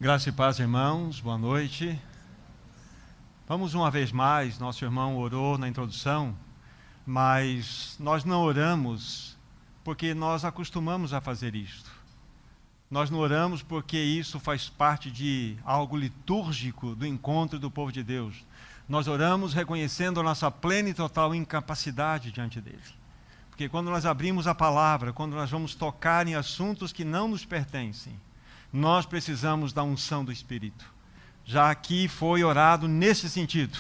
Graça e paz, irmãos, boa noite. Vamos uma vez mais, nosso irmão orou na introdução, mas nós não oramos porque nós acostumamos a fazer isto. Nós não oramos porque isso faz parte de algo litúrgico do encontro do povo de Deus. Nós oramos reconhecendo a nossa plena e total incapacidade diante dele. Porque quando nós abrimos a palavra, quando nós vamos tocar em assuntos que não nos pertencem, nós precisamos da unção do Espírito. Já aqui foi orado nesse sentido.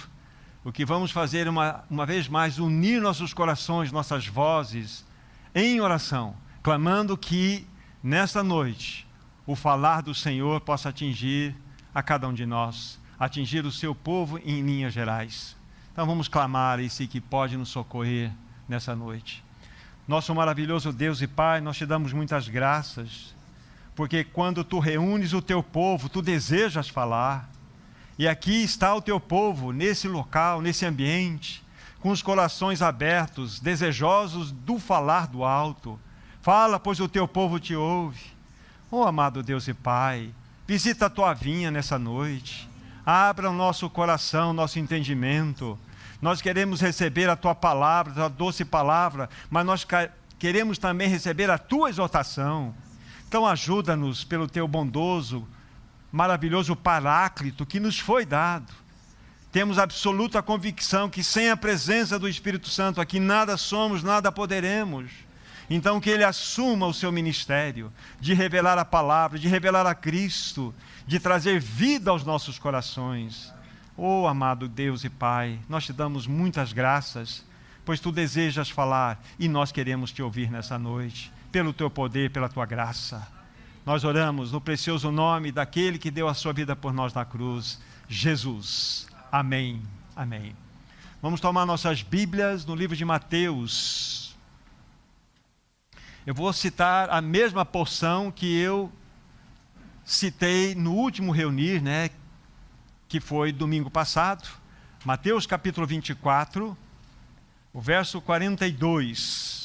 O que vamos fazer uma vez mais, unir nossos corações, nossas vozes, em oração, clamando que, nesta noite, o falar do Senhor possa atingir a cada um de nós, atingir o seu povo em linhas gerais. Então vamos clamar esse que pode nos socorrer nessa noite. Nosso maravilhoso Deus e Pai, nós te damos muitas graças, porque quando tu reúnes o teu povo, tu desejas falar. E aqui está o teu povo, nesse local, nesse ambiente, com os corações abertos, desejosos do falar do alto. Fala, pois o teu povo te ouve. Oh, amado Deus e Pai, visita a tua vinha nessa noite. Abra o nosso coração, nosso entendimento. Nós queremos receber a tua palavra, a tua doce palavra, mas nós queremos também receber a tua exortação. Então ajuda-nos pelo teu bondoso, maravilhoso Paráclito que nos foi dado. Temos absoluta convicção que sem a presença do Espírito Santo aqui nada somos, nada poderemos. Então que Ele assuma o seu ministério de revelar a palavra, de revelar a Cristo, de trazer vida aos nossos corações. Oh, amado Deus e Pai, nós te damos muitas graças, pois tu desejas falar e nós queremos te ouvir nessa noite. Pelo teu poder, pela tua graça. Nós oramos no precioso nome daquele que deu a sua vida por nós na cruz, Jesus. Amém. Amém. Vamos tomar nossas Bíblias no livro de Mateus. Eu vou citar a mesma porção que eu citei no último reunir, que foi domingo passado. Mateus capítulo 24, o verso 42.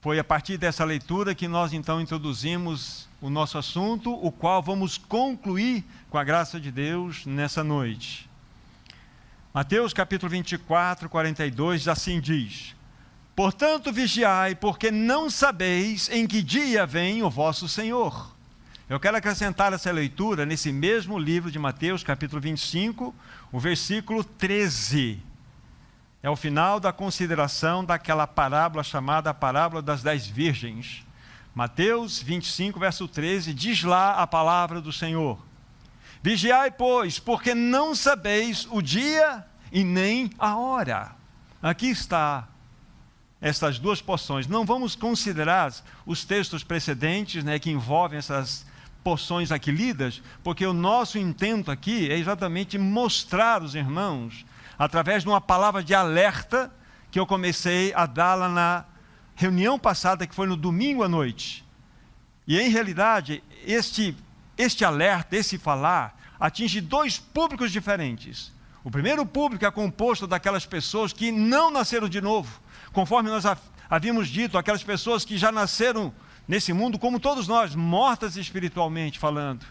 Foi a partir dessa leitura que nós então introduzimos o nosso assunto, o qual vamos concluir com a graça de Deus nessa noite. Mateus capítulo 24, 42, assim diz: Portanto vigiai, porque não sabeis em que dia vem o vosso Senhor. Eu quero acrescentar essa leitura nesse mesmo livro de Mateus capítulo 25, o versículo 13. É o final da consideração daquela parábola chamada a parábola das 10 virgens. Mateus 25, verso 13, diz lá a palavra do Senhor: Vigiai, pois, porque não sabeis o dia e nem a hora. Aqui está estas duas porções. Não vamos considerar os textos precedentes, que envolvem essas porções aqui lidas, porque o nosso intento aqui é exatamente mostrar aos irmãos, através de uma palavra de alerta que eu comecei a dá-la na reunião passada, que foi no domingo à noite. E em realidade, este alerta, esse falar, atinge dois públicos diferentes. O primeiro público é composto daquelas pessoas que não nasceram de novo, conforme nós havíamos dito, aquelas pessoas que já nasceram nesse mundo, como todos nós, mortas espiritualmente falando,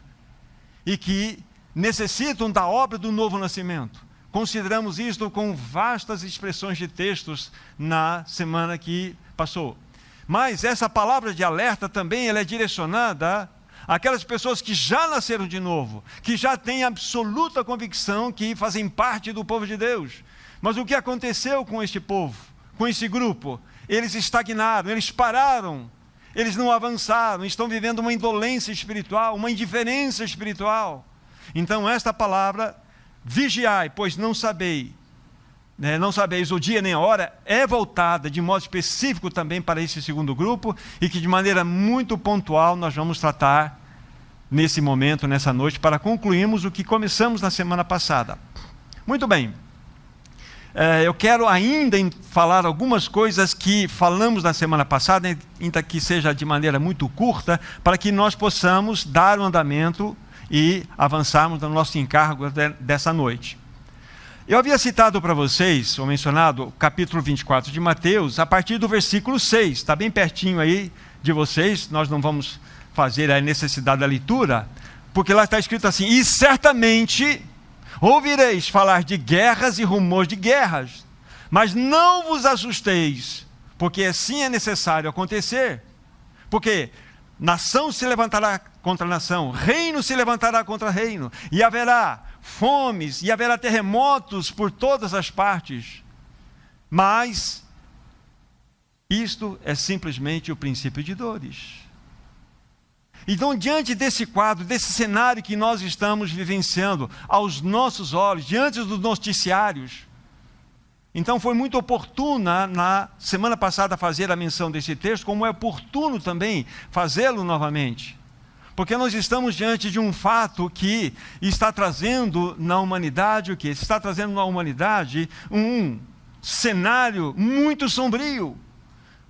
e que necessitam da obra do novo nascimento. Consideramos isto com vastas expressões de textos na semana que passou. Mas essa palavra de alerta também ela é direcionada àquelas pessoas que já nasceram de novo, que já têm absoluta convicção que fazem parte do povo de Deus. Mas o que aconteceu com este povo, com esse grupo? Eles estagnaram, eles pararam, eles não avançaram, estão vivendo uma indolência espiritual, uma indiferença espiritual. Então esta palavra, vigiai, pois não sabeis o dia nem a hora, é voltada de modo específico também para esse segundo grupo, e que de maneira muito pontual nós vamos tratar nesse momento, nessa noite, para concluirmos o que começamos na semana passada. Muito bem, eu quero ainda falar algumas coisas que falamos na semana passada, ainda que seja de maneira muito curta, para que nós possamos dar um andamento e avançarmos no nosso encargo dessa noite. Eu havia citado para vocês, ou mencionado, o capítulo 24 de Mateus, a partir do versículo 6, está bem pertinho aí de vocês, nós não vamos fazer a necessidade da leitura, Porque lá está escrito assim: e certamente ouvireis falar de guerras e rumores de guerras, mas não vos assusteis, porque assim é necessário acontecer. Porque nação se levantará contra nação, reino se levantará contra reino, e haverá fomes, e haverá terremotos por todas as partes. Mas isto é simplesmente o princípio de dores. Então, diante desse quadro, desse cenário que nós estamos vivenciando aos nossos olhos, diante dos noticiários, então foi muito oportuna na semana passada fazer a menção desse texto, como é oportuno também fazê-lo novamente. Porque nós estamos diante de um fato que está trazendo na humanidade o quê? Está trazendo na humanidade um cenário muito sombrio.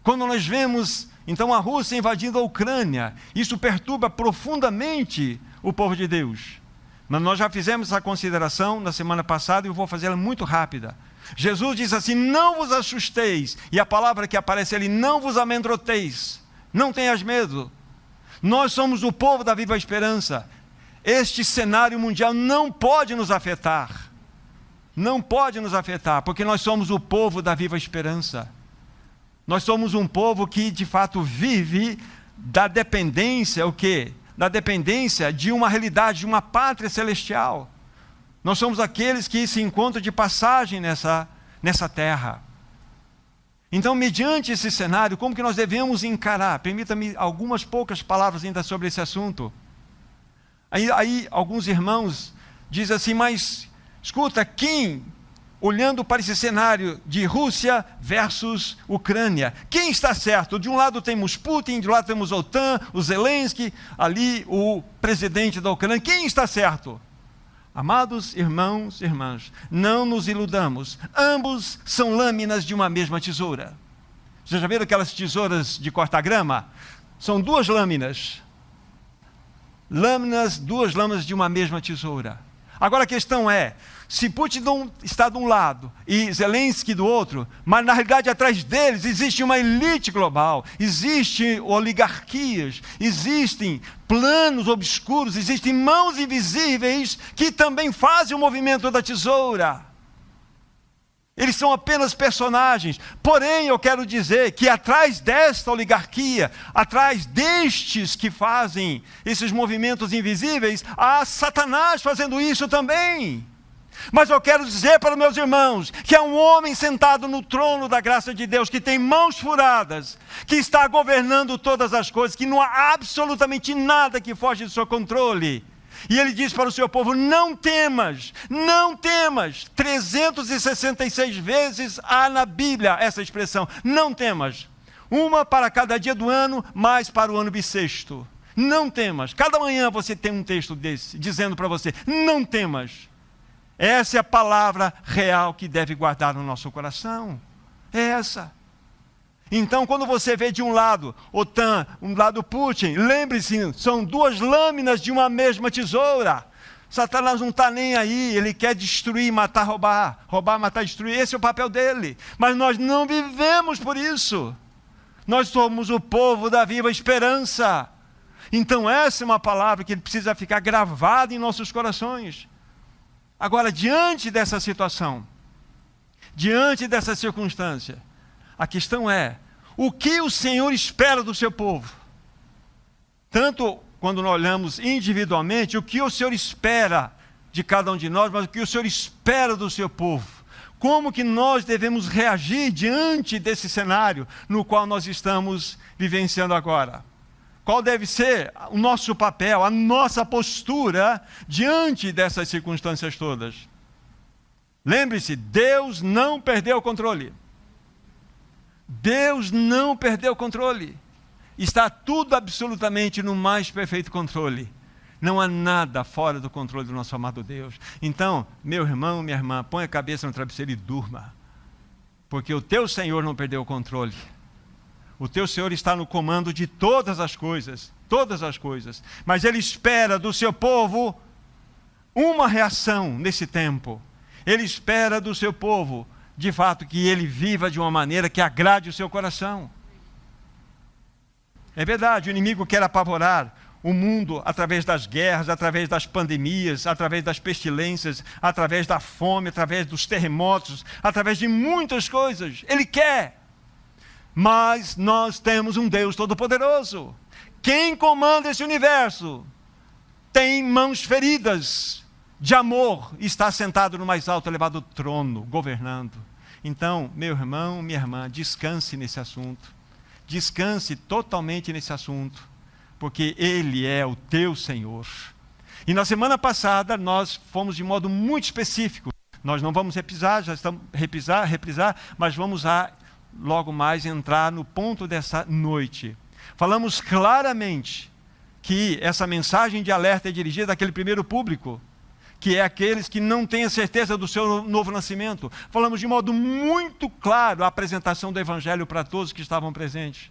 Quando nós vemos, então, a Rússia invadindo a Ucrânia, isso perturba profundamente o povo de Deus. Mas nós já fizemos essa consideração na semana passada e eu vou fazê-la muito rápida. Jesus diz assim: não vos assusteis, e a palavra que aparece ali, não vos amedronteis, não tenhas medo. Nós somos o povo da viva esperança. Este cenário mundial não pode nos afetar. Não pode nos afetar, porque nós somos o povo da viva esperança. Nós somos um povo que de fato vive da dependência, o quê? Da dependência de uma realidade, de uma pátria celestial. Nós somos aqueles que se encontram de passagem nessa terra. Então, mediante esse cenário, como que nós devemos encarar? Permita-me algumas poucas palavras ainda sobre esse assunto. Aí alguns irmãos dizem assim: mas escuta, quem, olhando para esse cenário de Rússia versus Ucrânia, quem está certo? De um lado temos Putin, de um lado temos OTAN, o Zelensky, ali o presidente da Ucrânia. Quem está certo? Amados irmãos e irmãs, não nos iludamos. Ambos são lâminas de uma mesma tesoura. Vocês já viram aquelas tesouras de cortar grama? São duas lâminas. Duas lâminas de uma mesma tesoura. Agora a questão é, se Putin está de um lado e Zelensky do outro, mas na realidade atrás deles existe uma elite global, existem oligarquias, existem planos obscuros, existem mãos invisíveis que também fazem o movimento da tesoura. Eles são apenas personagens. Porém, eu quero dizer que atrás desta oligarquia, atrás destes que fazem esses movimentos invisíveis, há Satanás fazendo isso também. Mas eu quero dizer para meus irmãos que há um homem sentado no trono da graça de Deus, que tem mãos furadas, que está governando todas as coisas, que não há absolutamente nada que foge do seu controle. E ele diz para o seu povo: não temas, não temas. 366 vezes há na Bíblia essa expressão, não temas. Uma para cada dia do ano, mais para o ano bissexto. Não temas. Cada manhã você tem um texto desse, dizendo para você: não temas. Essa é a palavra real que deve guardar no nosso coração. É essa. Então, quando você vê de um lado OTAN, um lado Putin, lembre-se, são duas lâminas de uma mesma tesoura. Satanás não está nem aí, ele quer destruir, matar, roubar. Roubar, matar, destruir, esse é o papel dele. Mas nós não vivemos por isso. Nós somos o povo da viva esperança. Então essa é uma palavra que precisa ficar gravada em nossos corações. Agora, diante dessa situação, diante dessa circunstância, a questão é: o que o Senhor espera do seu povo? Tanto quando nós olhamos individualmente, o que o Senhor espera de cada um de nós, mas o que o Senhor espera do seu povo. Como que nós devemos reagir diante desse cenário no qual nós estamos vivenciando agora? Qual deve ser o nosso papel, a nossa postura diante dessas circunstâncias todas? Lembre-se, Deus não perdeu o controle. Deus não perdeu o controle. Está tudo absolutamente no mais perfeito controle. Não há nada fora do controle do nosso amado Deus. Então, meu irmão, minha irmã, põe a cabeça no travesseiro e durma. Porque o teu Senhor não perdeu o controle. O teu Senhor está no comando de todas as coisas. Todas as coisas. Mas Ele espera do seu povo uma reação nesse tempo. Ele espera do seu povo, de fato, que ele viva de uma maneira que agrade o seu coração. É verdade, o inimigo quer apavorar o mundo através das guerras, através das pandemias, através das pestilências, através da fome, através dos terremotos, através de muitas coisas. Ele quer. Mas nós temos um Deus Todo-Poderoso. Quem comanda esse universo tem mãos feridas de amor e está sentado no mais alto elevado trono, governando. Então, meu irmão, minha irmã, descanse nesse assunto. Descanse totalmente nesse assunto, porque Ele é o teu Senhor. E na semana passada nós fomos de modo muito específico. Nós não vamos reprisar, mas vamos logo mais entrar no ponto dessa noite. Falamos claramente que essa mensagem de alerta é dirigida àquele primeiro público, que é aqueles que não têm a certeza do seu novo nascimento. Falamos de modo muito claro a apresentação do Evangelho para todos que estavam presentes,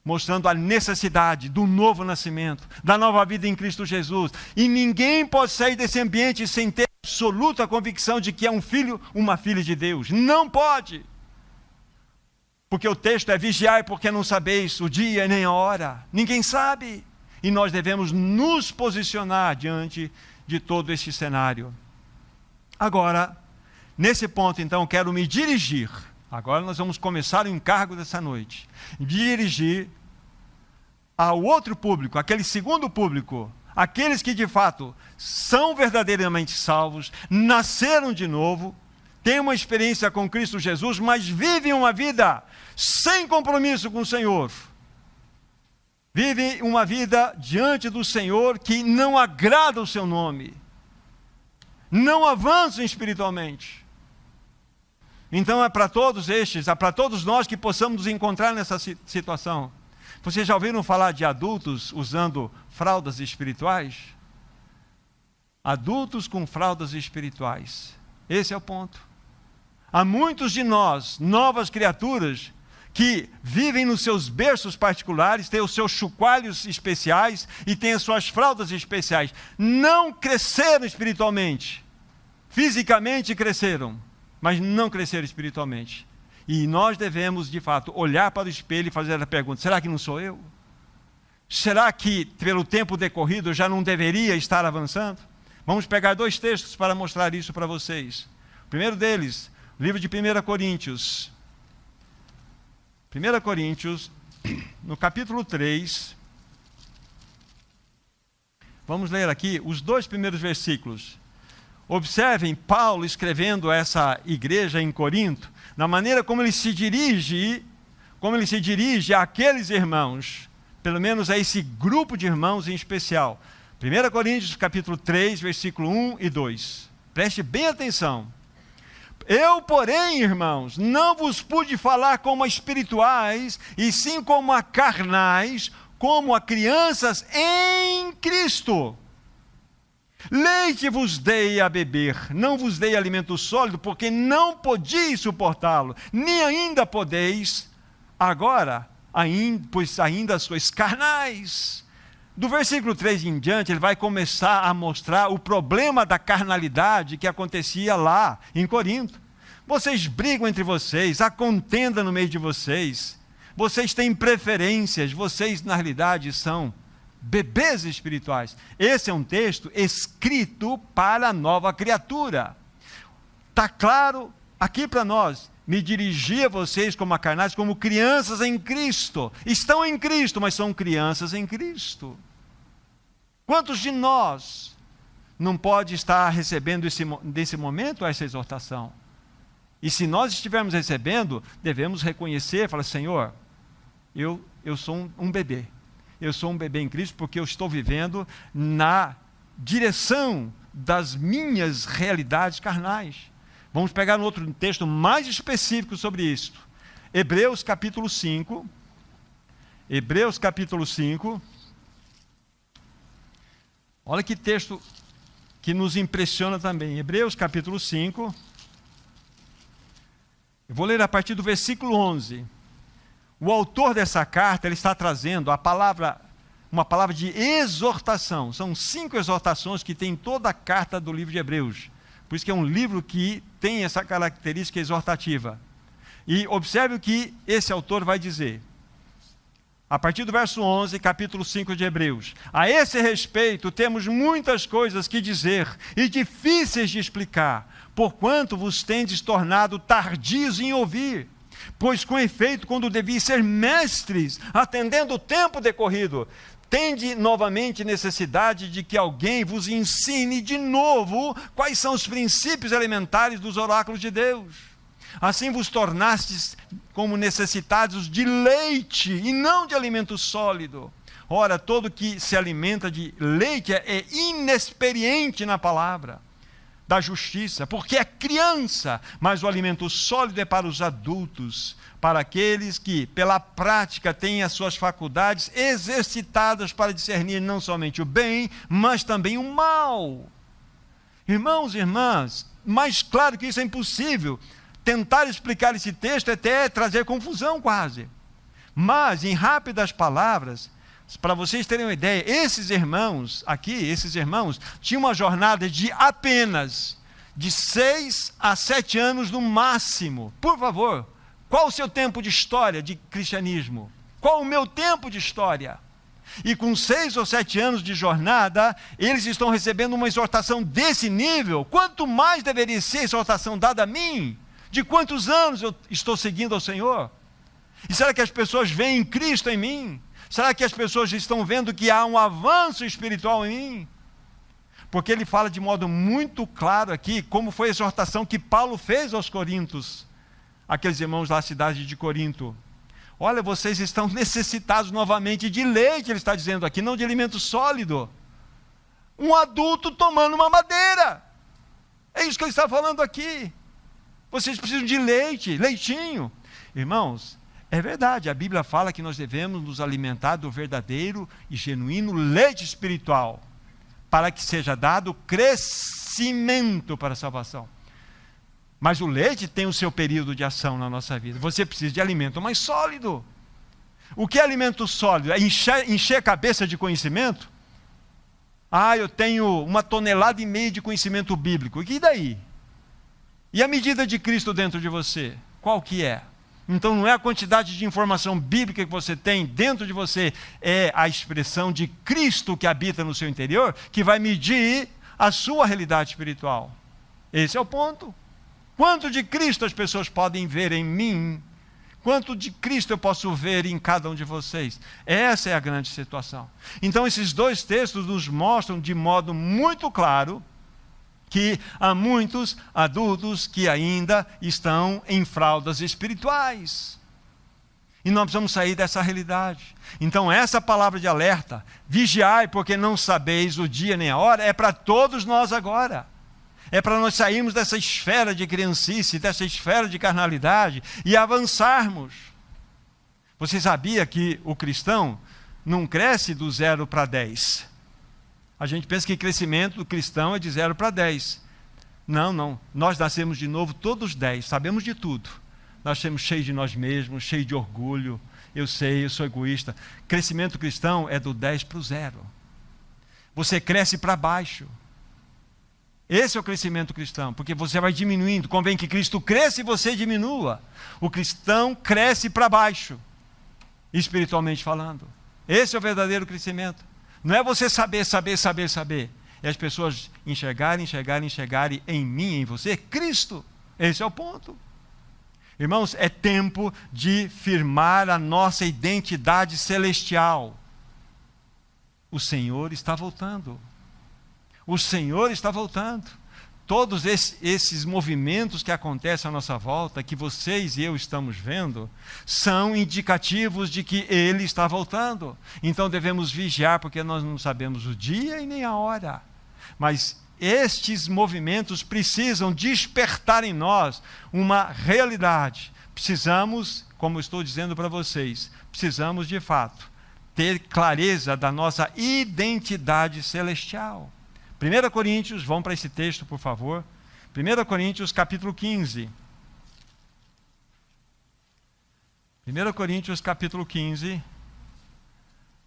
mostrando a necessidade do novo nascimento, da nova vida em Cristo Jesus. E ninguém pode sair desse ambiente sem ter absoluta convicção de que é um filho, uma filha de Deus. Não pode! Porque o texto é vigiai porque não sabeis o dia nem a hora. Ninguém sabe. E nós devemos nos posicionar diante de todo este cenário. Agora, nesse ponto, então, quero me dirigir. Agora nós vamos começar o encargo dessa noite. Dirigir ao outro público, aquele segundo público, aqueles que de fato são verdadeiramente salvos, nasceram de novo, têm uma experiência com Cristo Jesus, mas vivem uma vida sem compromisso com o Senhor. Vivem uma vida diante do Senhor que não agrada o seu nome. Não avançam espiritualmente. Então é para todos estes, é para todos nós que possamos nos encontrar nessa situação. Vocês já ouviram falar de adultos usando fraldas espirituais? Adultos com fraldas espirituais. Esse é o ponto. Há muitos de nós, novas criaturas, que vivem nos seus berços particulares, têm os seus chocalhos especiais e têm as suas fraldas especiais. Não cresceram espiritualmente. Fisicamente cresceram, mas não cresceram espiritualmente. E nós devemos, de fato, olhar para o espelho e fazer a pergunta: será que não sou eu? Será que, pelo tempo decorrido, eu já não deveria estar avançando? Vamos pegar 2 textos para mostrar isso para vocês. O primeiro deles, o livro de 1 Coríntios. 1 Coríntios, no capítulo 3. Vamos ler aqui os 2 primeiros versículos. Observem Paulo escrevendo a essa igreja em Corinto, na maneira como ele se dirige àqueles irmãos, pelo menos a esse grupo de irmãos em especial. 1 Coríntios capítulo 3, versículo 1 e 2. Preste bem atenção. Eu, porém, irmãos, não vos pude falar como a espirituais, e sim como a carnais, como a crianças em Cristo. Leite vos dei a beber, não vos dei alimento sólido, porque não podíeis suportá-lo, nem ainda podeis, agora, pois ainda sois carnais. Do versículo 3 em diante, ele vai começar a mostrar o problema da carnalidade que acontecia lá em Corinto. Vocês brigam entre vocês, há contenda no meio de vocês, vocês têm preferências, vocês na realidade são bebês espirituais. Esse é um texto escrito para a nova criatura. Está claro aqui para nós. Me dirigi a vocês como a carnais, como crianças em Cristo. Estão em Cristo, mas são crianças em Cristo. Quantos de nós não pode estar recebendo nesse momento essa exortação? E se nós estivermos recebendo, devemos reconhecer, falar: Senhor, eu sou um bebê. Eu sou um bebê em Cristo porque eu estou vivendo na direção das minhas realidades carnais. Vamos pegar um outro texto mais específico sobre isso. Hebreus capítulo 5. Hebreus capítulo 5. Olha que texto que nos impressiona também. Hebreus capítulo 5. Eu vou ler a partir do versículo 11. O autor dessa carta, ele está trazendo uma palavra de exortação. São 5 exortações que tem toda a carta do livro de Hebreus. Por isso que é um livro que tem essa característica exortativa. E observe o que esse autor vai dizer. A partir do verso 11, capítulo 5 de Hebreus. A esse respeito, temos muitas coisas que dizer e difíceis de explicar, porquanto vos tendes tornado tardios em ouvir. Pois, com efeito, quando deviam ser mestres, atendendo o tempo decorrido, tende novamente necessidade de que alguém vos ensine de novo quais são os princípios elementares dos oráculos de Deus. Assim vos tornastes como necessitados de leite e não de alimento sólido. Ora, todo que se alimenta de leite é inexperiente na palavra da justiça, porque é criança, mas o alimento sólido é para os adultos, para aqueles que, pela prática, têm as suas faculdades exercitadas para discernir não somente o bem, mas também o mal. Irmãos e irmãs, mais claro que isso é impossível. Tentar explicar esse texto é até trazer confusão quase. Mas, em rápidas palavras, para vocês terem uma ideia, esses irmãos, tinham uma jornada de apenas de 6 a 7 anos no máximo. Por favor, qual o seu tempo de história de cristianismo? Qual o meu tempo de história? E com 6 ou 7 anos de jornada, eles estão recebendo uma exortação desse nível. Quanto mais deveria ser a exortação dada a mim? De quantos anos eu estou seguindo ao Senhor? E será que as pessoas veem Cristo em mim? Será que as pessoas estão vendo que há um avanço espiritual em mim? Porque ele fala de modo muito claro aqui, como foi a exortação que Paulo fez aos Coríntios, aqueles irmãos da cidade de Corinto. Olha, vocês estão necessitados novamente de leite, ele está dizendo aqui, não de alimento sólido. Um adulto tomando uma madeira. É isso que ele está falando aqui. Vocês precisam de leite, leitinho. Irmãos, é verdade, a Bíblia fala que nós devemos nos alimentar do verdadeiro e genuíno leite espiritual, para que seja dado crescimento para a salvação. Mas o leite tem o seu período de ação na nossa vida. Você precisa de alimento mais sólido. O que é alimento sólido? É encher a cabeça de conhecimento? Eu tenho 1,5 tonelada de conhecimento bíblico. E daí? E a medida de Cristo dentro de você? Qual que é? Então não é a quantidade de informação bíblica que você tem dentro de você, é a expressão de Cristo que habita no seu interior, que vai medir a sua realidade espiritual. Esse é o ponto. Quanto de Cristo as pessoas podem ver em mim? Quanto de Cristo eu posso ver em cada um de vocês? Essa é a grande situação. Então esses dois textos nos mostram de modo muito claro que há muitos adultos que ainda estão em fraldas espirituais. E nós precisamos sair dessa realidade. Então essa palavra de alerta, vigiai porque não sabeis o dia nem a hora, é para todos nós agora. É para nós sairmos dessa esfera de criancice, dessa esfera de carnalidade e avançarmos. Você sabia que o cristão não cresce do 0 para 10? A gente pensa que crescimento do cristão é de 0 para 10. Não. Nós nascemos de novo todos 10, sabemos de tudo. Nós somos cheios de nós mesmos, cheios de orgulho. Eu sei, eu sou egoísta. Crescimento cristão é do 10 para o 0. Você cresce para baixo. Esse é o crescimento cristão, porque você vai diminuindo. Convém que Cristo cresça e você diminua. O cristão cresce para baixo, espiritualmente falando. Esse é o verdadeiro crescimento. Não é você saber. É as pessoas enxergarem em mim, em você, Cristo. Esse é o ponto. Irmãos, é tempo de firmar a nossa identidade celestial. O Senhor está voltando. O Senhor está voltando. Todos esses movimentos que acontecem à nossa volta, que vocês e eu estamos vendo, são indicativos de que Ele está voltando. Então devemos vigiar, porque nós não sabemos o dia e nem a hora. Mas estes movimentos precisam despertar em nós uma realidade. Precisamos, como eu estou dizendo para vocês, precisamos de fato ter clareza da nossa identidade celestial. 1 Coríntios, vamos para esse texto, por favor. 1 Coríntios, capítulo 15. 1 Coríntios, capítulo 15.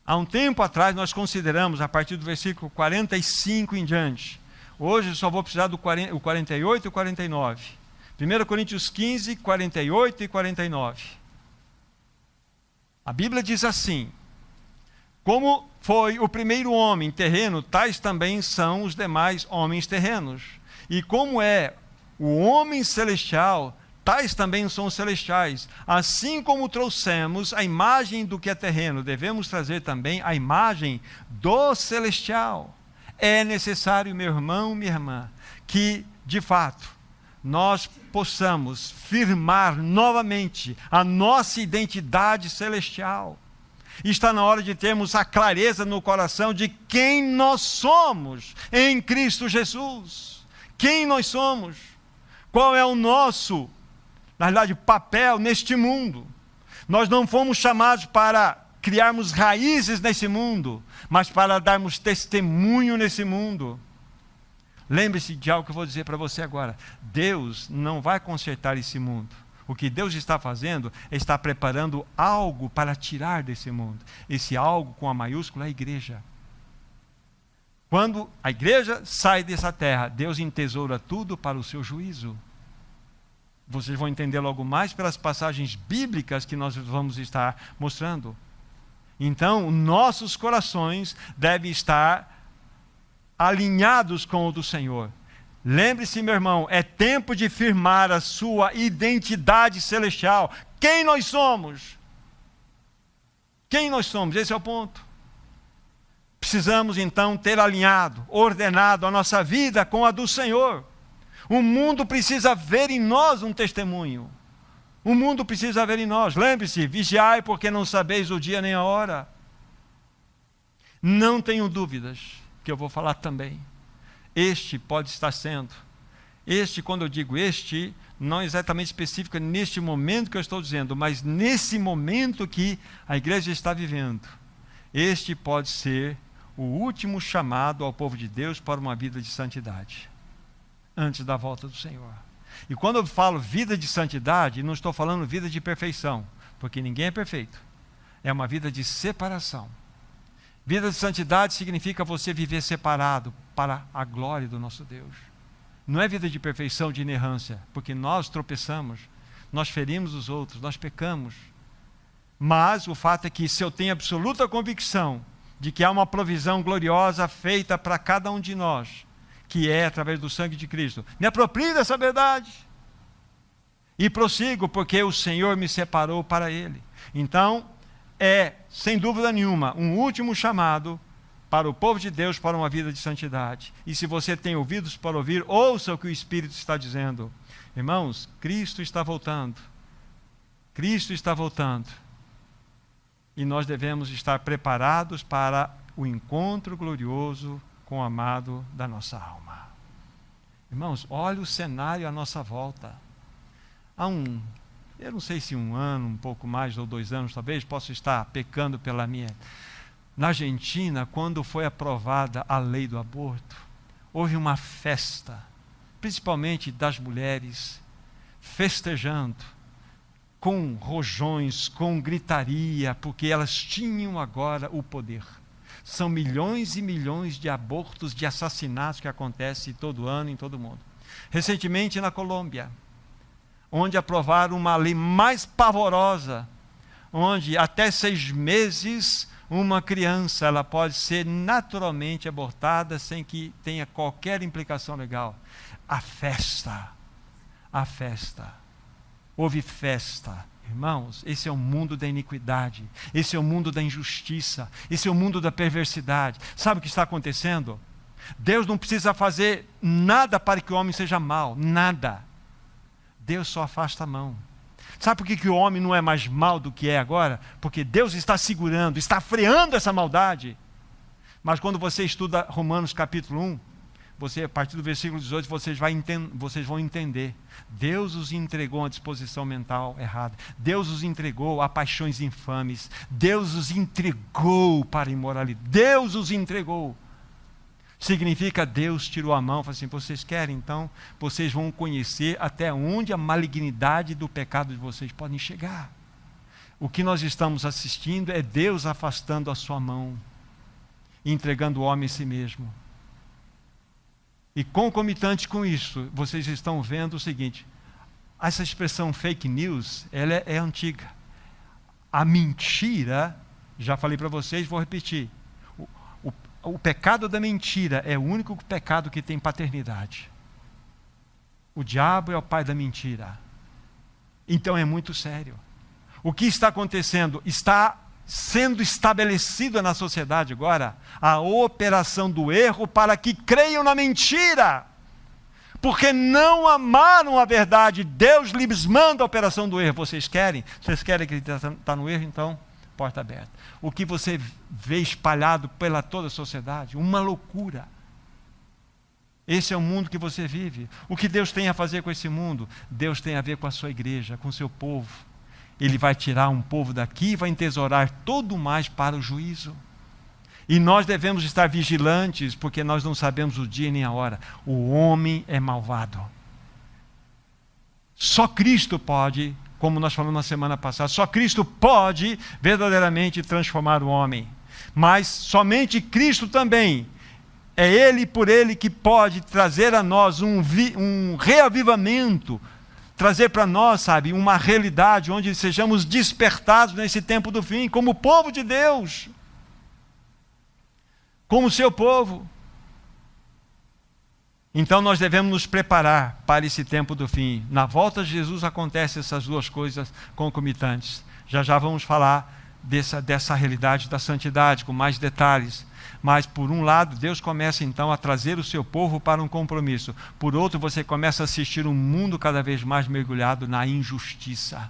Há um tempo atrás, nós consideramos, a partir do versículo 45 em diante. Hoje, eu só vou precisar do 48 e o 49. 1 Coríntios 15, 48 e 49. A Bíblia diz assim: Como foi o primeiro homem terreno, tais também são os demais homens terrenos. E como é o homem celestial, tais também são os celestiais. Assim como trouxemos a imagem do que é terreno, devemos trazer também a imagem do celestial. É necessário, meu irmão, minha irmã, que, de fato, nós possamos firmar novamente a nossa identidade celestial. Está na hora de termos a clareza no coração de quem nós somos em Cristo Jesus. Quem nós somos? Qual é o nosso, na realidade, papel neste mundo? Nós não fomos chamados para criarmos raízes nesse mundo, mas para darmos testemunho nesse mundo. Lembre-se de algo que eu vou dizer para você agora. Deus não vai consertar esse mundo. O que Deus está fazendo é estar preparando algo para tirar desse mundo. Esse algo com a maiúscula é a igreja. Quando a igreja sai dessa terra, Deus entesoura tudo para o seu juízo. Vocês vão entender logo mais pelas passagens bíblicas que nós vamos estar mostrando. Então, nossos corações devem estar alinhados com o do Senhor. Lembre-se, meu irmão, é tempo de firmar a sua identidade celestial. Quem nós somos? Quem nós somos? Esse é o ponto. Precisamos então ter alinhado, ordenado a nossa vida com a do Senhor. O mundo precisa ver em nós um testemunho. O mundo precisa ver em nós. Lembre-se, vigiai porque não sabeis o dia nem a hora. Não tenho dúvidas que eu vou falar também. Este pode estar sendo. Quando eu digo este, não é exatamente específico neste momento que eu estou dizendo, mas nesse momento que a igreja está vivendo. Este pode ser o último chamado ao povo de Deus para uma vida de santidade, antes da volta do Senhor. E quando eu falo vida de santidade, não estou falando vida de perfeição, porque ninguém é perfeito. É uma vida de separação. Vida de santidade significa você viver separado para a glória do nosso Deus. Não é vida de perfeição, de inerrância, porque nós tropeçamos, nós ferimos os outros, nós pecamos. Mas o fato é que se eu tenho absoluta convicção de que há uma provisão gloriosa feita para cada um de nós, que é através do sangue de Cristo, me aproprio dessa verdade e prossigo, porque o Senhor me separou para Ele. Então, é, sem dúvida nenhuma, um último chamado para o povo de Deus para uma vida de santidade. E se você tem ouvidos para ouvir, ouça o que o Espírito está dizendo. Irmãos, Cristo está voltando. Cristo está voltando. E nós devemos estar preparados para o encontro glorioso com o amado da nossa alma. Irmãos, olha o cenário à nossa volta. Eu não sei se um ano, um pouco mais, ou 2 anos talvez, posso estar pecando pela minha. Na Argentina, quando foi aprovada a lei do aborto, houve uma festa, principalmente das mulheres, festejando, com rojões, com gritaria, porque elas tinham agora o poder. São milhões e milhões de abortos, de assassinatos que acontecem todo ano em todo o mundo. Recentemente na Colômbia, onde aprovaram uma lei mais pavorosa, onde até 6 meses uma criança ela pode ser naturalmente abortada sem que tenha qualquer implicação legal. A festa, houve festa. Irmãos, esse é o mundo da iniquidade, esse é o mundo da injustiça, esse é o mundo da perversidade. Sabe o que está acontecendo? Deus não precisa fazer nada para que o homem seja mau, nada. Deus só afasta a mão. Sabe por que o homem não é mais mau do que é agora? Porque Deus está segurando, está freando essa maldade. Mas quando você estuda Romanos capítulo 1, a partir do versículo 18, vocês vão entender. Deus os entregou a uma disposição mental errada. Deus os entregou a paixões infames. Deus os entregou para a imoralidade. Deus os entregou. Significa Deus tirou a mão e falou assim, vocês querem? Então, vocês vão conhecer até onde a malignidade do pecado de vocês podem chegar. O que nós estamos assistindo é Deus afastando a sua mão, entregando o homem a si mesmo. E concomitante com isso, vocês estão vendo o seguinte, essa expressão fake news, ela é antiga. A mentira Já falei para vocês, vou repetir. O pecado da mentira é o único pecado que tem paternidade. O diabo é o pai da mentira. Então é muito sério. O que está acontecendo? Está sendo estabelecida na sociedade agora a operação do erro para que creiam na mentira. Porque não amaram a verdade. Deus lhes manda a operação do erro. Vocês querem? Vocês querem que ele está no erro? Então, porta aberta. O que você vê espalhado pela toda a sociedade? Uma loucura. Esse é o mundo que você vive. O que Deus tem a fazer com esse mundo? Deus tem a ver com a sua igreja, com o seu povo. Ele vai tirar um povo daqui e vai entesourar todo o mais para o juízo. E nós devemos estar vigilantes, porque nós não sabemos o dia nem a hora. O homem é malvado. Só Cristo pode, como nós falamos na semana passada, só Cristo pode verdadeiramente transformar o homem. Mas somente Cristo também. É Ele, por Ele, que pode trazer a nós um reavivamento, trazer para nós, sabe, uma realidade onde sejamos despertados nesse tempo do fim, como povo de Deus, como seu povo. Então nós devemos nos preparar para esse tempo do fim. Na volta de Jesus acontecem essas duas coisas concomitantes. Já vamos falar dessa realidade da santidade, com mais detalhes. Mas, por um lado, Deus começa então a trazer o seu povo para um compromisso. Por outro, você começa a assistir um mundo cada vez mais mergulhado na injustiça.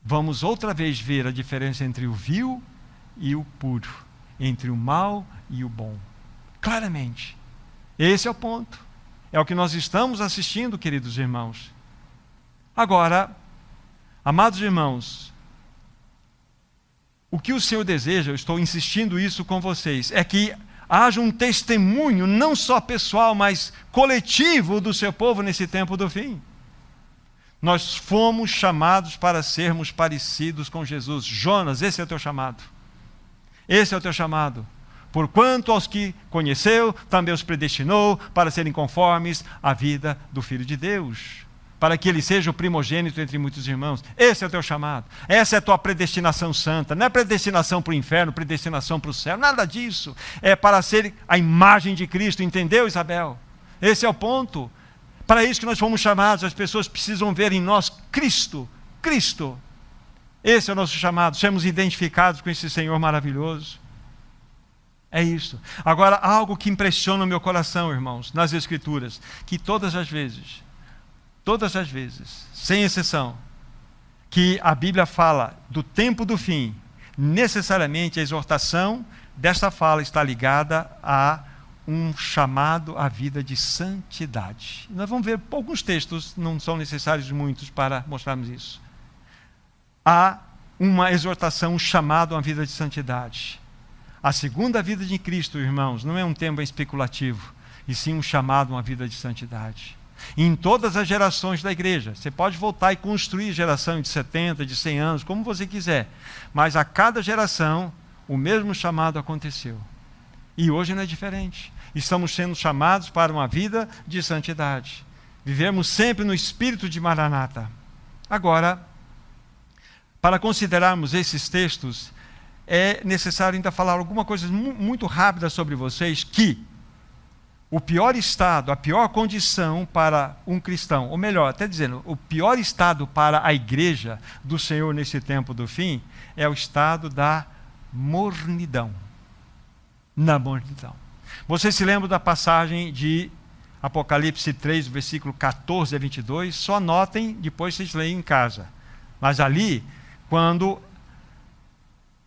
Vamos outra vez ver a diferença entre o vil e o puro, entre o mal e o bom. Claramente. Esse é o ponto. É o que nós estamos assistindo, queridos irmãos. Agora, amados irmãos, o que o Senhor deseja, eu estou insistindo isso com vocês, é que haja um testemunho, não só pessoal, mas coletivo do seu povo nesse tempo do fim. Nós fomos chamados para sermos parecidos com Jesus. Jonas, esse é o teu chamado. Esse é o teu chamado. Porquanto aos que conheceu, também os predestinou para serem conformes à vida do Filho de Deus, para que ele seja o primogênito entre muitos irmãos. Esse é o teu chamado. Essa é a tua predestinação santa. Não é predestinação para o inferno, predestinação para o céu. Nada disso. É para ser a imagem de Cristo. Entendeu, Isabel? Esse é o ponto. Para isso que nós fomos chamados. As pessoas precisam ver em nós Cristo. Cristo. Esse é o nosso chamado. Sermos identificados com esse Senhor maravilhoso. É isso. Agora, algo que impressiona o meu coração, irmãos, nas Escrituras, que todas as vezes, sem exceção, que a Bíblia fala do tempo do fim, necessariamente a exortação desta fala está ligada a um chamado à vida de santidade. Nós vamos ver alguns textos, não são necessários muitos para mostrarmos isso. Há uma exortação, um chamado a uma vida de santidade. A segunda vida de Cristo, irmãos, não é um tema especulativo, e sim um chamado a uma vida de santidade. Em todas as gerações da igreja, você pode voltar e construir geração de 70, de 100 anos, como você quiser, mas a cada geração o mesmo chamado aconteceu. E hoje não é diferente. Estamos sendo chamados para uma vida de santidade. Vivemos sempre no espírito de Maranata. Agora, para considerarmos esses textos, é necessário ainda falar alguma coisa muito rápida sobre vocês, que o pior estado, a pior condição para um cristão, ou melhor, até dizendo, o pior estado para a igreja do Senhor nesse tempo do fim, é o estado da mornidão. Na mornidão. Vocês se lembram da passagem de Apocalipse 3, versículo 14 a 22? Só anotem, depois vocês leem em casa. Mas ali, quando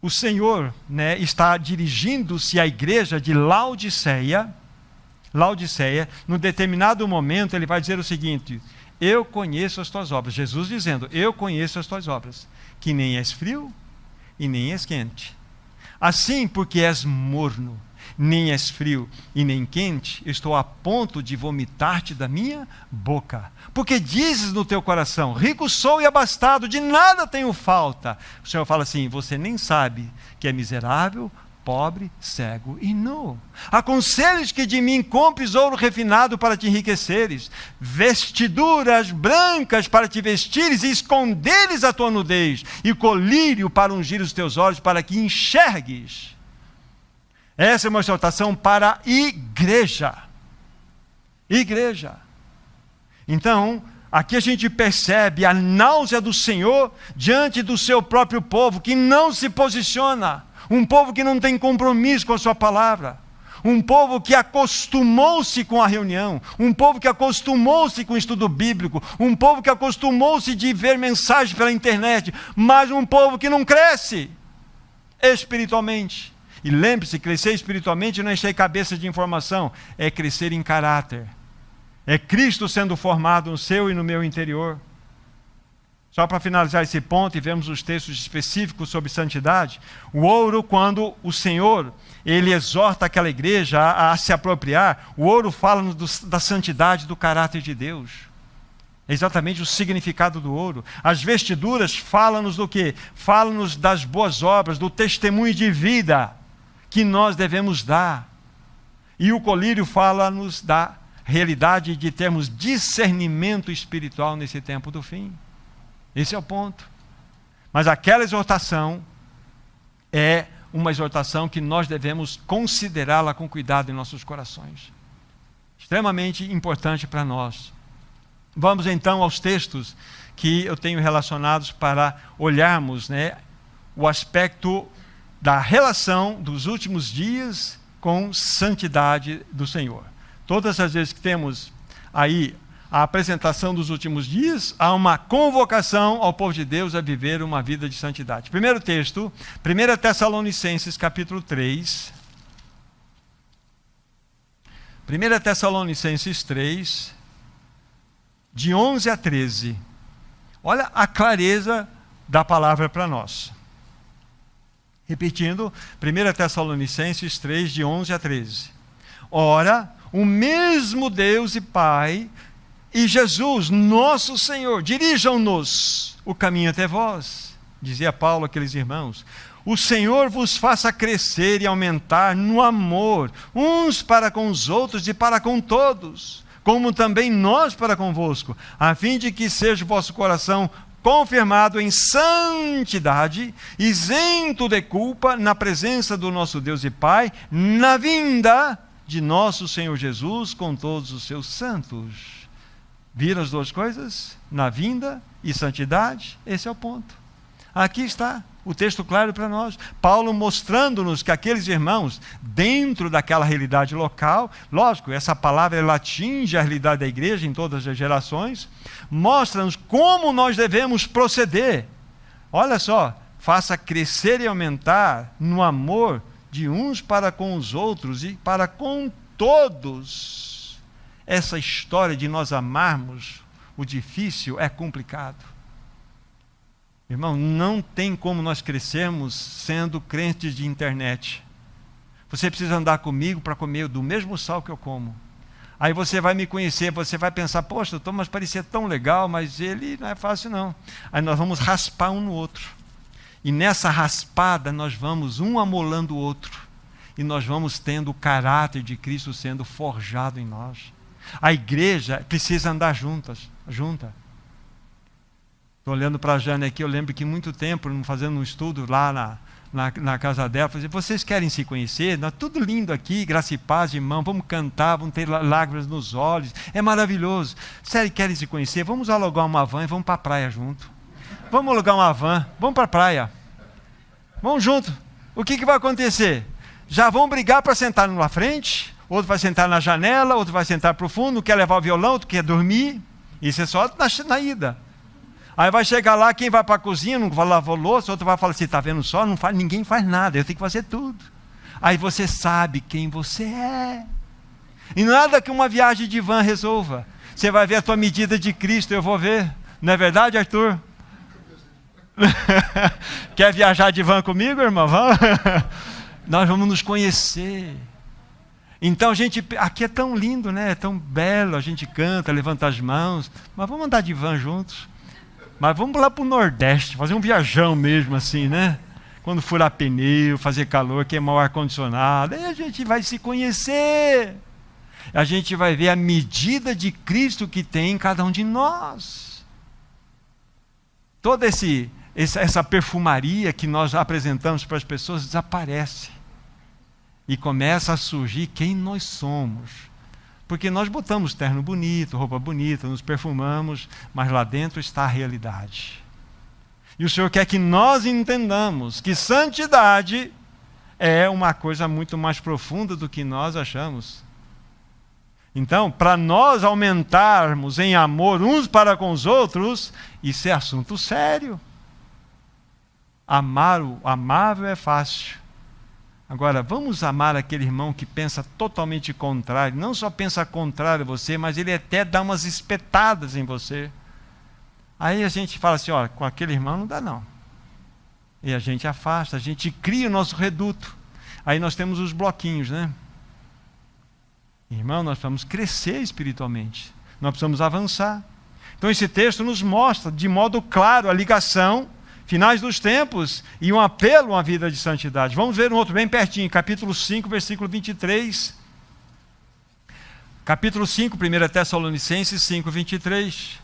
o Senhor, está dirigindo-se à igreja de Laodiceia, num determinado momento, ele vai dizer o seguinte: eu conheço as tuas obras. Jesus dizendo, eu conheço as tuas obras, que nem és frio e nem és quente. Assim, porque és morno, nem és frio e nem quente, estou a ponto de vomitar-te da minha boca. Porque dizes no teu coração, rico sou e abastado, de nada tenho falta. O Senhor fala assim, você nem sabe que é miserável, pobre, cego e nu. Aconselho-te que de mim compres ouro refinado para te enriqueceres, vestiduras brancas para te vestires e esconderes a tua nudez, e colírio para ungir os teus olhos, para que enxergues. Essa é uma exortação para a igreja. Igreja. Então, aqui a gente percebe a náusea do Senhor diante do seu próprio povo, que não se posiciona. Um povo que não tem compromisso com a sua palavra. Um povo que acostumou-se com a reunião. Um povo que acostumou-se com o estudo bíblico. Um povo que acostumou-se de ver mensagem pela internet. Mas um povo que não cresce espiritualmente. E lembre-se, crescer espiritualmente não é encher cabeça de informação. É crescer em caráter. É Cristo sendo formado no seu e no meu interior. Só para finalizar esse ponto e vermos os textos específicos sobre santidade, o ouro, quando o Senhor, ele exorta aquela igreja a se apropriar, o ouro fala-nos da santidade, do caráter de Deus. É exatamente o significado do ouro. As vestiduras falam-nos do quê? Falam-nos das boas obras, do testemunho de vida que nós devemos dar. E o colírio fala-nos da realidade de termos discernimento espiritual nesse tempo do fim. Esse é o ponto. Mas aquela exortação é uma exortação que nós devemos considerá-la com cuidado em nossos corações. Extremamente importante para nós. Vamos então aos textos que eu tenho relacionados para olharmos, o aspecto da relação dos últimos dias com santidade do Senhor. Todas as vezes que temos aí a apresentação dos últimos dias, há uma convocação ao povo de Deus a viver uma vida de santidade. Primeiro texto, 1 Tessalonicenses capítulo 3. 1 Tessalonicenses 3, de 11 a 13. Olha a clareza da palavra para nós. Repetindo, 1 Tessalonicenses 3, de 11 a 13. Ora, o mesmo Deus e Pai e Jesus, nosso Senhor, dirijam-nos o caminho até vós, dizia Paulo àqueles irmãos. O Senhor vos faça crescer e aumentar no amor, uns para com os outros e para com todos, como também nós para convosco, a fim de que seja o vosso coração confirmado em santidade, isento de culpa, na presença do nosso Deus e Pai, na vinda de nosso Senhor Jesus com todos os seus santos. Viram as duas coisas? Na vinda e santidade? Esse é o ponto. Aqui está o texto claro para nós. Paulo mostrando-nos que aqueles irmãos, dentro daquela realidade local, lógico, essa palavra ela atinge a realidade da igreja em todas as gerações, mostra-nos como nós devemos proceder. Olha só, faça crescer e aumentar no amor de uns para com os outros e para com todos. Essa história de nós amarmos o difícil é complicado. Irmão, não tem como nós crescermos sendo crentes de internet. Você precisa andar comigo para comer do mesmo sal que eu como. Aí você vai me conhecer, você vai pensar, poxa, o Thomas parecia tão legal, mas ele não é fácil não. Aí nós vamos raspar um no outro. E nessa raspada nós vamos um amolando o outro. E nós vamos tendo o caráter de Cristo sendo forjado em nós. A igreja precisa andar junta. Estou olhando para a Jane aqui, eu lembro que muito tempo, fazendo um estudo lá na casa dela, falei, vocês querem se conhecer? Nós, tudo lindo aqui, graça e paz, irmão, vamos cantar, vamos ter lágrimas nos olhos, é maravilhoso. Sério, querem se conhecer? Vamos alugar uma van e vamos para a praia junto. Vamos alugar uma van, vamos para a praia. Vamos junto. O que vai acontecer? Já vão brigar para sentar na frente, outro vai sentar na janela, outro vai sentar para o fundo, um quer levar o violão, outro quer dormir. Isso é só na ida. Aí vai chegar lá, quem vai para a cozinha, não vai lavar louça, outro vai falar assim, está vendo só? Ninguém faz nada, eu tenho que fazer tudo. Aí você sabe quem você é. E nada que uma viagem de van resolva. Você vai ver a tua medida de Cristo, eu vou ver. Não é verdade, Arthur? Quer viajar de van comigo, irmão? Vamos? Nós vamos nos conhecer. Então a gente, aqui é tão lindo, né? É tão belo, a gente canta, levanta as mãos, mas vamos andar de van juntos. Mas vamos lá para o Nordeste, fazer um viajão mesmo assim, né? Quando furar pneu, fazer calor, queimar o ar-condicionado, aí a gente vai se conhecer. A gente vai ver a medida de Cristo que tem em cada um de nós. Toda essa perfumaria que nós apresentamos para as pessoas desaparece. E começa a surgir quem nós somos. Porque nós botamos terno bonito, roupa bonita, nos perfumamos, mas lá dentro está a realidade. E o Senhor quer que nós entendamos que santidade é uma coisa muito mais profunda do que nós achamos. Então, para nós aumentarmos em amor uns para com os outros, isso é assunto sério. Amar o amável é fácil. Agora, vamos amar aquele irmão que pensa totalmente contrário. Não só pensa contrário a você, mas ele até dá umas espetadas em você. Aí a gente fala assim, ó, com aquele irmão não dá não. E a gente afasta, a gente cria o nosso reduto. Aí nós temos os bloquinhos, né? Irmão, nós precisamos crescer espiritualmente. Nós precisamos avançar. Então esse texto nos mostra de modo claro a ligação, finais dos tempos e um apelo a uma vida de santidade. Vamos ver um outro bem pertinho, capítulo 5, versículo 23. Capítulo 5, 1 Tessalonicenses 5, 23.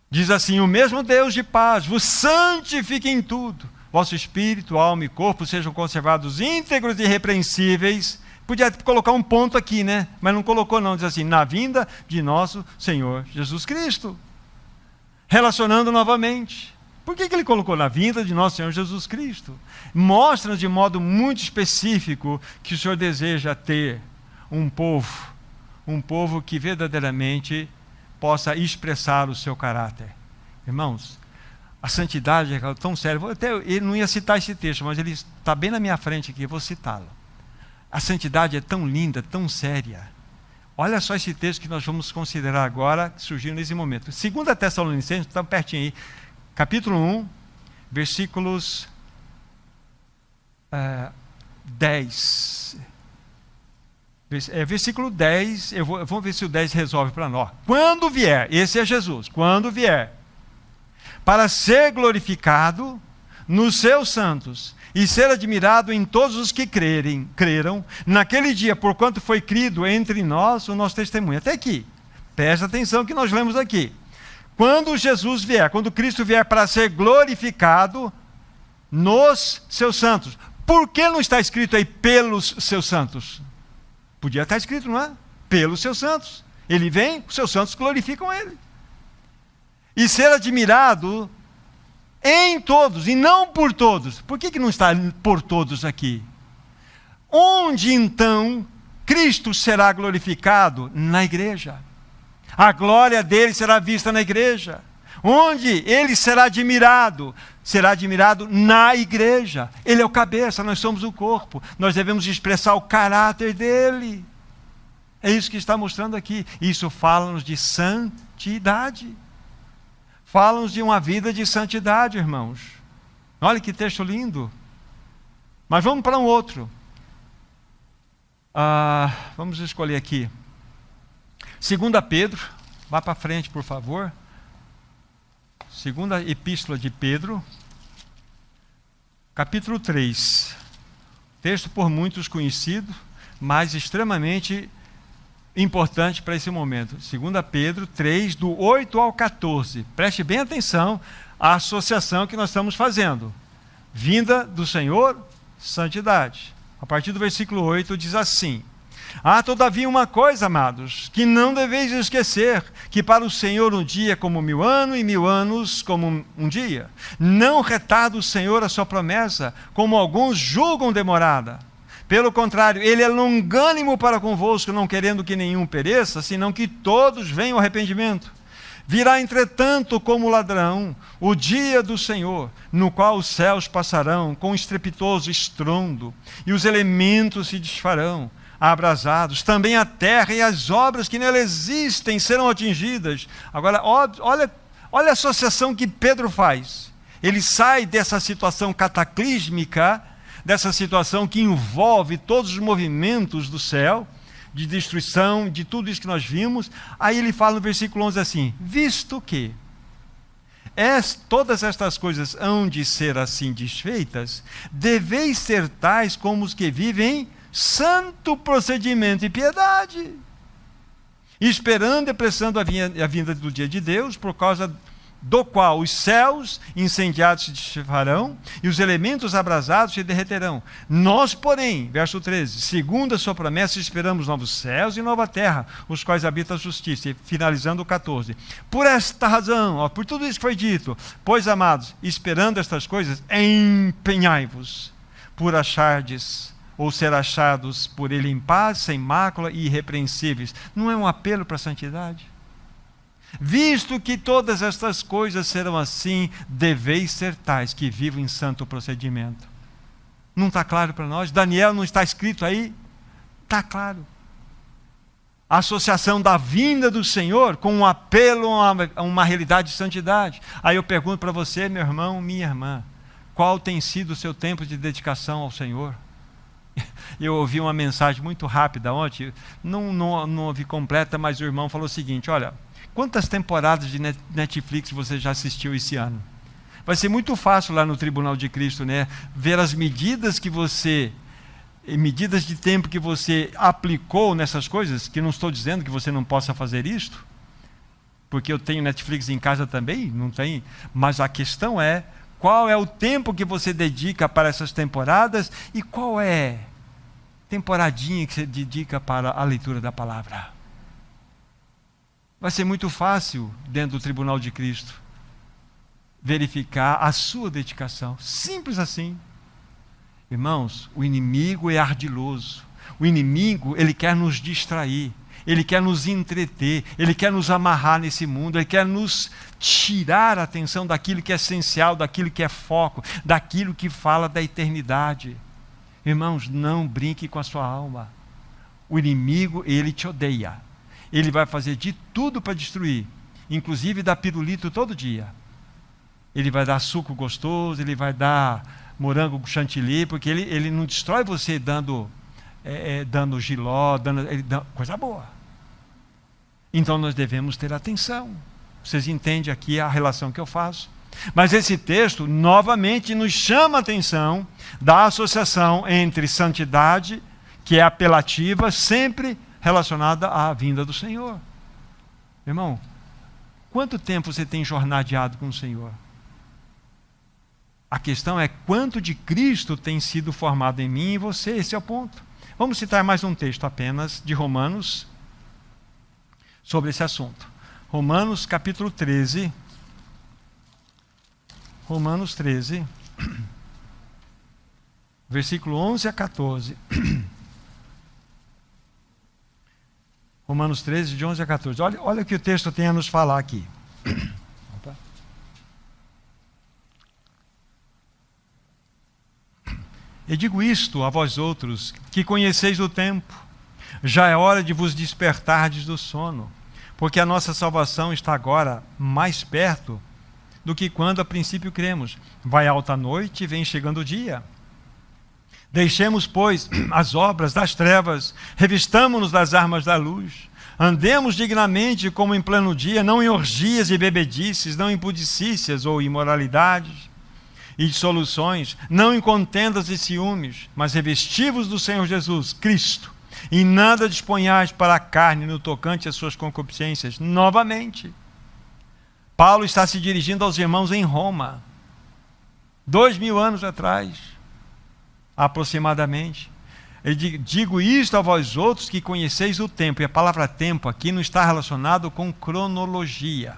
Diz assim: o mesmo Deus de paz vos santifique em tudo. Vosso espírito, alma e corpo sejam conservados íntegros e irrepreensíveis. Podia colocar um ponto aqui, né? Mas não colocou não, diz assim, na vinda de nosso Senhor Jesus Cristo. Relacionando novamente. Por que ele colocou na vinda de nosso Senhor Jesus Cristo? Mostra de modo muito específico que o Senhor deseja ter um povo que verdadeiramente possa expressar o seu caráter. Irmãos, a santidade é tão séria. Ele não ia citar esse texto, mas ele está bem na minha frente aqui, eu vou citá-lo. A santidade é tão linda, tão séria. Olha só esse texto que nós vamos considerar agora, surgindo nesse momento. 2 Tessalonicenses, está pertinho aí, capítulo 1, versículos 10. Versículo 10, vamos ver se o 10 resolve para nós. Quando vier, esse é Jesus, quando vier, para ser glorificado nos seus santos e ser admirado em todos os que creram, naquele dia, porquanto foi crido entre nós o nosso testemunho. Até aqui, presta atenção que nós lemos aqui. Quando Jesus vier, quando Cristo vier para ser glorificado nos seus santos. Por que não está escrito aí pelos seus santos? Podia estar escrito, não é? Pelos seus santos. Ele vem, os seus santos glorificam ele. E ser admirado em todos, e não por todos. Por que não está por todos aqui? Onde então Cristo será glorificado? Na igreja. A glória dele será vista na igreja. Onde ele será admirado? Será admirado na igreja. Ele é o cabeça, nós somos o corpo. Nós devemos expressar o caráter dele. É isso que está mostrando aqui. Isso fala-nos de santidade. Fala-nos de uma vida de santidade, irmãos. Olha que texto lindo. Mas vamos para um outro. Vamos escolher aqui. 2 Pedro. Vá para frente, por favor. Segunda Epístola de Pedro. Capítulo 3. Texto por muitos conhecido, mas extremamente importante para esse momento. 2 Pedro 3, do 8 ao 14. Preste bem atenção à associação que nós estamos fazendo. Vinda do Senhor, santidade. A partir do versículo 8 diz assim: todavia uma coisa, amados, que não deveis esquecer, que para o Senhor um dia é como 1000 anos, e 1000 anos como um dia. Não retarda o Senhor a sua promessa, como alguns julgam demorada. Pelo contrário, ele é longânimo para convosco, não querendo que nenhum pereça, senão que todos venham ao arrependimento. Virá, entretanto, como ladrão, o dia do Senhor, no qual os céus passarão com estrepitoso estrondo, e os elementos se desfarão, abrasados, também a terra e as obras que nela existem serão atingidas. Agora, olha a associação que Pedro faz. Ele sai dessa situação cataclísmica, dessa situação que envolve todos os movimentos do céu, de destruição, de tudo isso que nós vimos. Aí ele fala no versículo 11 assim: visto que todas estas coisas hão de ser assim desfeitas, deveis ser tais como os que vivem em santo procedimento e piedade, esperando e apressando a vinda do dia de Deus, por causa do qual os céus incendiados se desfarão e os elementos abrasados se derreterão. Nós, porém, verso 13, segundo a sua promessa, esperamos novos céus e nova terra, os quais habita a justiça. E finalizando o 14, por esta razão, por tudo isso que foi dito, pois, amados, esperando estas coisas, empenhai-vos por achardes ou ser achados por ele em paz, sem mácula e irrepreensíveis. Não é um apelo para a santidade? Visto que todas estas coisas serão assim, deveis ser tais que vivam em santo procedimento. Não está claro para nós? Daniel, não está escrito aí? Está claro. A associação da vinda do Senhor com um apelo a uma realidade de santidade. Aí eu pergunto para você, meu irmão, minha irmã, qual tem sido o seu tempo de dedicação ao Senhor? Eu ouvi uma mensagem muito rápida ontem, não ouvi completa, mas o irmão falou o seguinte: olha, quantas temporadas de Netflix você já assistiu esse ano? Vai ser muito fácil lá no Tribunal de Cristo, né? Ver as medidas de tempo que você aplicou nessas coisas, que não estou dizendo que você não possa fazer isto, porque eu tenho Netflix em casa também, não tem, mas a questão é, qual é o tempo que você dedica para essas temporadas e qual é a temporadinha que você dedica para a leitura da palavra? Vai ser muito fácil, dentro do Tribunal de Cristo, verificar a sua dedicação. Simples assim. Irmãos, o inimigo é ardiloso. O inimigo, ele quer nos distrair. Ele quer nos entreter. Ele quer nos amarrar nesse mundo. Ele quer nos tirar a atenção daquilo que é essencial, daquilo que é foco, daquilo que fala da eternidade. Irmãos, não brinque com a sua alma. O inimigo, ele te odeia. Ele vai fazer de tudo para destruir, inclusive dar pirulito todo dia. Ele vai dar suco gostoso, ele vai dar morango com chantilly, porque ele não destrói você dando giló, coisa boa. Então nós devemos ter atenção. Vocês entendem aqui a relação que eu faço? Mas esse texto, novamente, nos chama a atenção da associação entre santidade, que é apelativa, sempre relacionada à vinda do Senhor. Irmão, quanto tempo você tem jornadeado com o Senhor? A questão é quanto de Cristo tem sido formado em mim e em você. Esse é o ponto. Vamos citar mais um texto apenas de Romanos sobre esse assunto. Romanos capítulo 13. Romanos 13, versículo 11 a 14. Romanos 13, de 11 a 14. Olha o que o texto tem a nos falar aqui. E digo isto a vós outros, que conheceis o tempo. Já é hora de vos despertardes do sono, porque a nossa salvação está agora mais perto do que quando a princípio cremos. Vai alta a noite e vem chegando o dia. Deixemos, pois, as obras das trevas, revistamo-nos das armas da luz, andemos dignamente como em pleno dia, não em orgias e bebedices, não em pudicícias ou imoralidades e dissoluções, não em contendas e ciúmes, mas revesti-vos do Senhor Jesus Cristo, e nada disponhais para a carne no tocante às suas concupiscências. Novamente, Paulo está se dirigindo aos irmãos em Roma, 2000 anos atrás, aproximadamente. Ele digo isto a vós outros que conheceis o tempo. E a palavra tempo aqui não está relacionado com cronologia.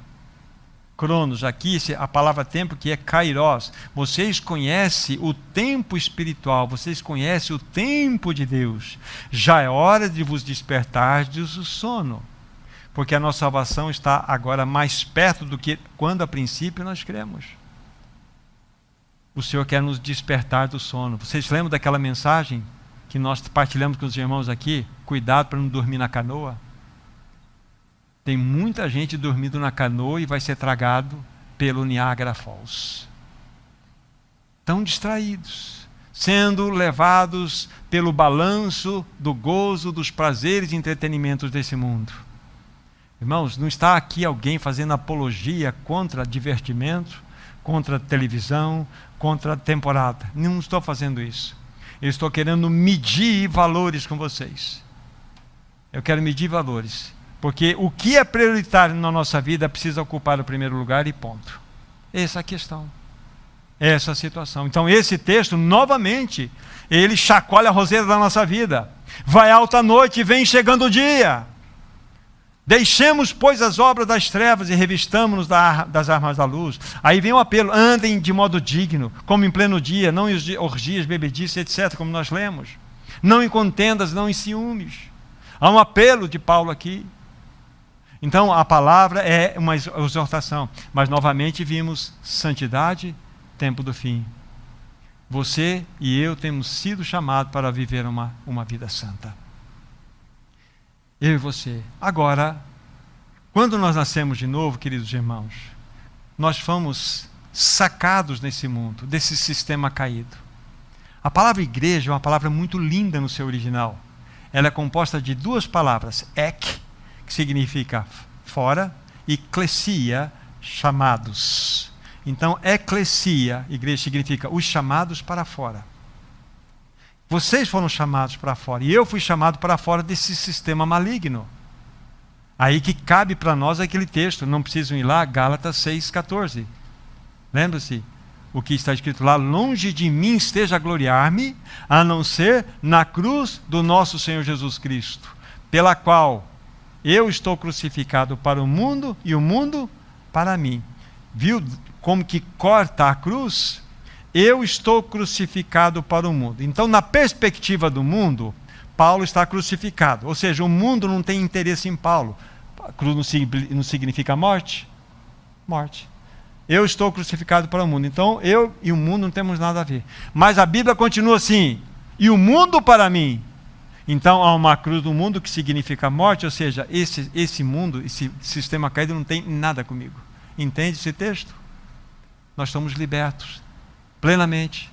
Cronos, aqui a palavra tempo que é kairos. Vocês conhecem o tempo espiritual, vocês conhecem o tempo de Deus. Já é hora de vos despertardes do sono, porque a nossa salvação está agora mais perto do que quando a princípio nós cremos. O Senhor quer nos despertar do sono. Vocês lembram daquela mensagem que nós partilhamos com os irmãos aqui? Cuidado para não dormir na canoa. Tem muita gente dormindo na canoa e vai ser tragado pelo Niagara Falls. Tão distraídos, sendo levados pelo balanço do gozo, dos prazeres e entretenimentos desse mundo. Irmãos, não está aqui alguém fazendo apologia contra divertimento, contra televisão, contra temporada. Não estou fazendo isso. Eu estou querendo medir valores com vocês. Eu quero medir valores. Porque o que é prioritário na nossa vida precisa ocupar o primeiro lugar e ponto. Essa é a questão. Essa é a situação. Então esse texto, novamente, ele chacoalha a roseira da nossa vida. Vai alta a noite e vem chegando o dia. Deixemos, pois, as obras das trevas e revistamo-nos das armas da luz. Aí vem o apelo: andem de modo digno, como em pleno dia, não em orgias, bebedices, etc., como nós lemos. Não em contendas, não em ciúmes. Há um apelo de Paulo aqui. Então, a palavra é uma exortação. Mas, novamente, vimos santidade, tempo do fim. Você e eu temos sido chamados para viver uma vida santa. Eu e você. Agora, quando nós nascemos de novo, queridos irmãos, nós fomos sacados nesse mundo, desse sistema caído. A palavra igreja é uma palavra muito linda no seu original. Ela é composta de duas palavras: ek, que significa fora, e klesia, chamados. Então, eclesia, igreja, significa os chamados para fora. Vocês foram chamados para fora, e eu fui chamado para fora desse sistema maligno. Aí que cabe para nós aquele texto, não precisam ir lá, Gálatas 6,14. Lembra-se o que está escrito lá: longe de mim esteja a gloriar-me, a não ser na cruz do nosso Senhor Jesus Cristo, pela qual eu estou crucificado para o mundo e o mundo para mim. Viu como que corta a cruz? Eu estou crucificado para o mundo. Então, na perspectiva do mundo, Paulo está crucificado. Ou seja, o mundo não tem interesse em Paulo. A cruz não significa morte? Morte. Eu estou crucificado para o mundo. Então, eu e o mundo não temos nada a ver. Mas a Bíblia continua assim: e o mundo para mim. Então, há uma cruz do mundo que significa morte, ou seja, esse mundo, esse sistema caído não tem nada comigo. Entende esse texto? Nós somos libertos plenamente.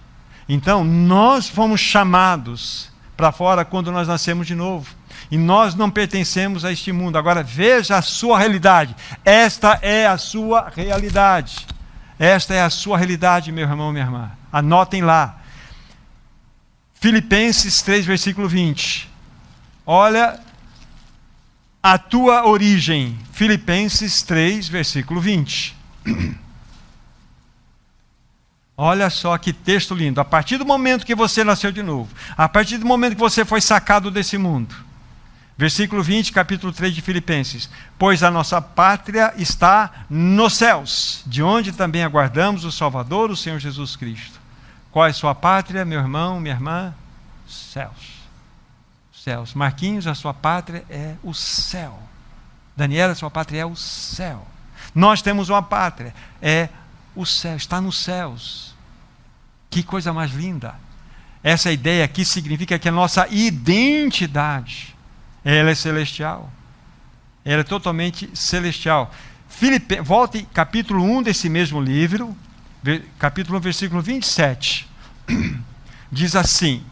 Então, nós fomos chamados para fora quando nós nascemos de novo. E nós não pertencemos a este mundo. Agora, veja a sua realidade. Esta é a sua realidade. Esta é a sua realidade, meu irmão, minha irmã. Anotem lá. Filipenses 3, versículo 20. Olha a tua origem. Filipenses 3, versículo 20. Olha só que texto lindo. A partir do momento que você nasceu de novo, a partir do momento que você foi sacado desse mundo. Versículo 20, capítulo 3 de Filipenses. Pois a nossa pátria está nos céus, de onde também aguardamos o Salvador, o Senhor Jesus Cristo. Qual é a sua pátria, meu irmão, minha irmã? Céus. Céus. Marquinhos, a sua pátria é o céu. Daniela, a sua pátria é o céu. Nós temos uma pátria, é o céu, está nos céus. Que coisa mais linda. Essa ideia aqui significa que a nossa identidade, ela é celestial. Ela é totalmente celestial. Volte capítulo 1 desse mesmo livro, capítulo 1, versículo 27. Diz assim: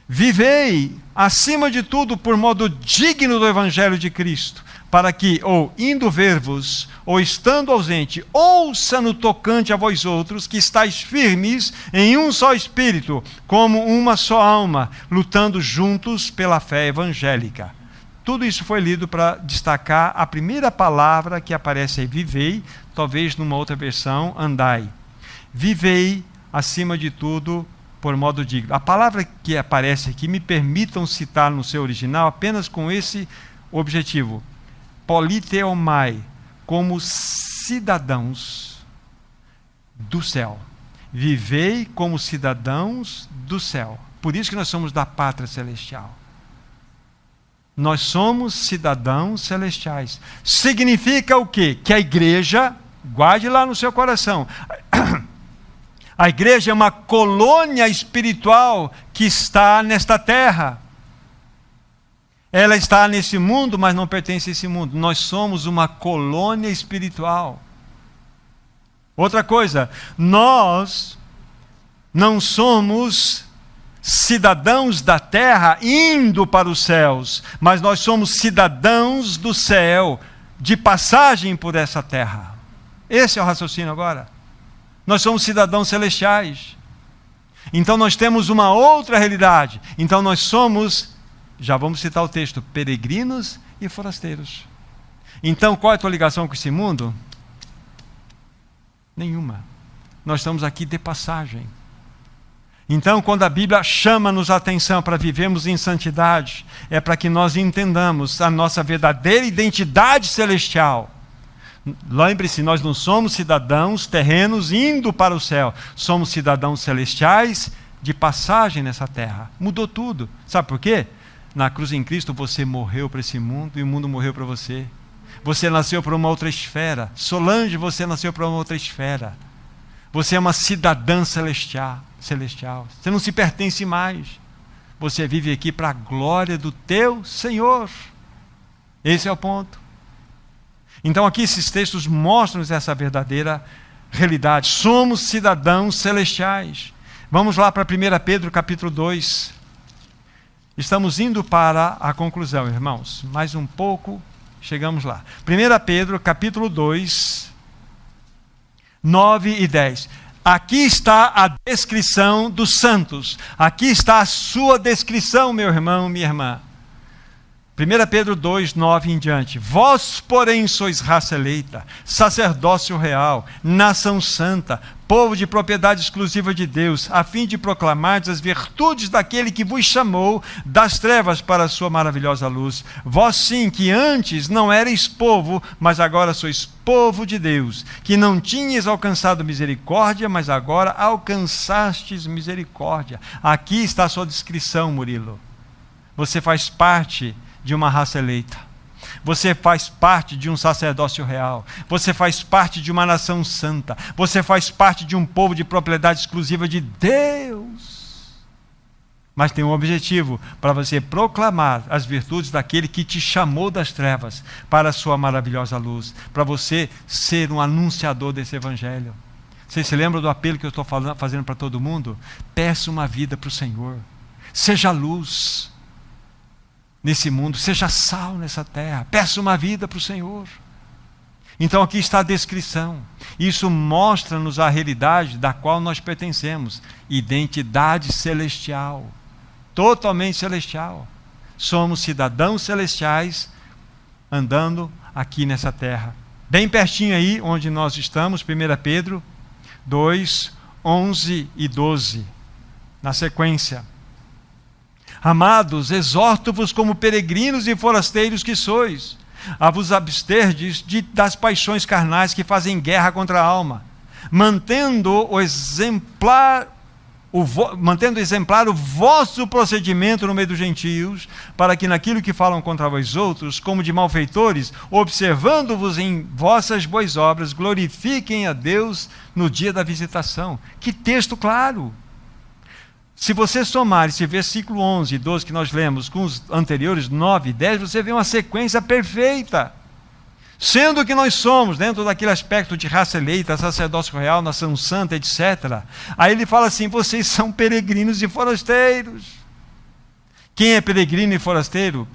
vivei acima de tudo por modo digno do Evangelho de Cristo, para que, ou indo ver-vos, ou estando ausente, ouça no tocante a vós outros, que estáis firmes em um só espírito, como uma só alma, lutando juntos pela fé evangélica. Tudo isso foi lido para destacar a primeira palavra que aparece aí, vivei, talvez numa outra versão, andai. Vivei, acima de tudo, por modo digno. A palavra que aparece aqui, me permitam citar no seu original, apenas com esse objetivo: politeomai, como cidadãos do céu. Vivei como cidadãos do céu. Por isso que nós somos da pátria celestial. Nós somos cidadãos celestiais. Significa o quê? Que a igreja, guarde lá no seu coração, a igreja é uma colônia espiritual que está nesta terra. Ela está nesse mundo, mas não pertence a esse mundo. Nós somos uma colônia espiritual. Outra coisa, nós não somos cidadãos da terra indo para os céus, mas nós somos cidadãos do céu, de passagem por essa terra. Esse é o raciocínio agora. Nós somos cidadãos celestiais. Então nós temos uma outra realidade. Então nós somos, já vamos citar o texto, peregrinos e forasteiros. Então qual é a tua ligação com esse mundo? Nenhuma. Nós estamos aqui de passagem. Então, quando a Bíblia chama-nos a atenção para vivermos em santidade, é para que nós entendamos a nossa verdadeira identidade celestial. Lembre-se, nós não somos cidadãos terrenos indo para o céu. Somos cidadãos celestiais de passagem nessa terra. Mudou tudo. Sabe por quê? Na cruz em Cristo você morreu para esse mundo e o mundo morreu para você. Você nasceu para uma outra esfera. Solange, você nasceu para uma outra esfera. Você é uma cidadã celestial. Você não se pertence mais. Você vive aqui para a glória do teu Senhor. Esse é o ponto. Então aqui esses textos mostram-nos essa verdadeira realidade. Somos cidadãos celestiais. Vamos lá para 1 Pedro capítulo 2. Estamos indo para a conclusão, irmãos. Mais um pouco, chegamos lá. 1 Pedro capítulo 2, 9 e 10. Aqui está a descrição dos santos. Aqui está a sua descrição, meu irmão, minha irmã. 1 Pedro 2, 9 em diante. Vós, porém, sois raça eleita, sacerdócio real, nação santa, povo de propriedade exclusiva de Deus, a fim de proclamar as virtudes daquele que vos chamou das trevas para a sua maravilhosa luz. Vós sim, que antes não erais povo, mas agora sois povo de Deus, que não tinhas alcançado misericórdia, mas agora alcançastes misericórdia. Aqui está a sua descrição, Murilo. Você faz parte de uma raça eleita. Você faz parte de um sacerdócio real. Você faz parte de uma nação santa. Você faz parte de um povo de propriedade exclusiva de Deus. Mas tem um objetivo, para você proclamar as virtudes daquele que te chamou das trevas para a sua maravilhosa luz, para você ser um anunciador desse evangelho. Vocês se lembram do apelo que eu estou fazendo para todo mundo? Peça uma vida para o Senhor. Seja luz nesse mundo, seja sal nessa terra, peça uma vida para o Senhor. Então aqui está a descrição. Isso mostra-nos a realidade da qual nós pertencemos. Identidade celestial, totalmente celestial. Somos cidadãos celestiais andando aqui nessa terra. Bem pertinho aí onde nós estamos, 1 Pedro 2, 11 e 12. Na sequência. Amados, exorto-vos como peregrinos e forasteiros que sois, a vos absterdes das paixões carnais que fazem guerra contra a alma, mantendo exemplar o vosso procedimento no meio dos gentios, para que naquilo que falam contra vós outros, como de malfeitores, observando-vos em vossas boas obras, glorifiquem a Deus no dia da visitação. Que texto claro! Se você somar esse versículo 11 e 12 que nós lemos com os anteriores 9 e 10, você vê uma sequência perfeita. Sendo que nós somos, dentro daquele aspecto de raça eleita, sacerdócio real, nação santa, etc. Aí ele fala assim, vocês são peregrinos e forasteiros. Quem é peregrino e forasteiro?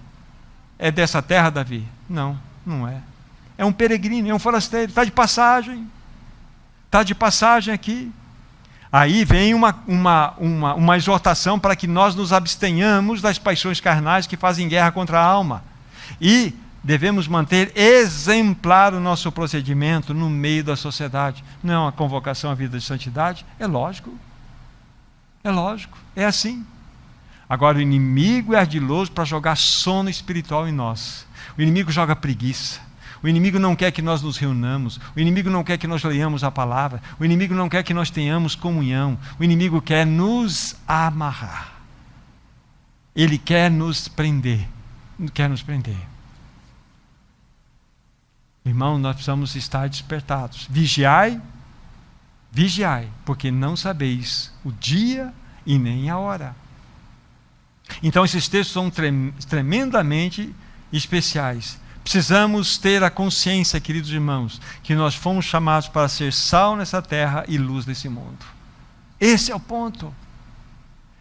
É dessa terra, Davi? Não, não é. É um peregrino, é um forasteiro, está de passagem. Está de passagem aqui. Aí vem uma exortação para que nós nos abstenhamos das paixões carnais que fazem guerra contra a alma. E devemos manter exemplar o nosso procedimento no meio da sociedade. Não é uma convocação à vida de santidade? É lógico. É lógico. É assim. Agora, o inimigo é ardiloso para jogar sono espiritual em nós. O inimigo joga preguiça. O inimigo não quer que nós nos reunamos. O inimigo não quer que nós leiamos a palavra. O inimigo não quer que nós tenhamos comunhão. O inimigo quer nos amarrar. Ele quer nos prender. Quer nos prender. Irmão, nós precisamos estar despertados. Vigiai, vigiai, porque não sabeis o dia e nem a hora. Então esses textos são tremendamente especiais. Precisamos ter a consciência, queridos irmãos, que nós fomos chamados para ser sal nessa terra e luz nesse mundo. Esse é o ponto.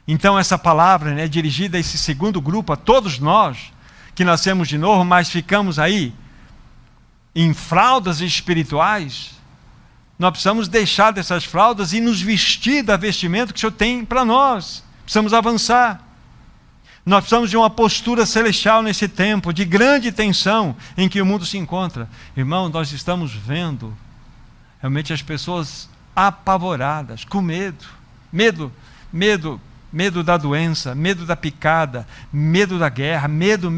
Então essa palavra é dirigida a esse segundo grupo, a todos nós que nascemos de novo, mas ficamos aí em fraldas espirituais, nós precisamos deixar dessas fraldas e nos vestir da vestimenta que o Senhor tem para nós. Precisamos avançar. Nós precisamos de uma postura celestial nesse tempo de grande tensão em que o mundo se encontra. Irmão, nós estamos vendo realmente as pessoas apavoradas, com medo. Medo da doença, medo da picada, medo da guerra, medo.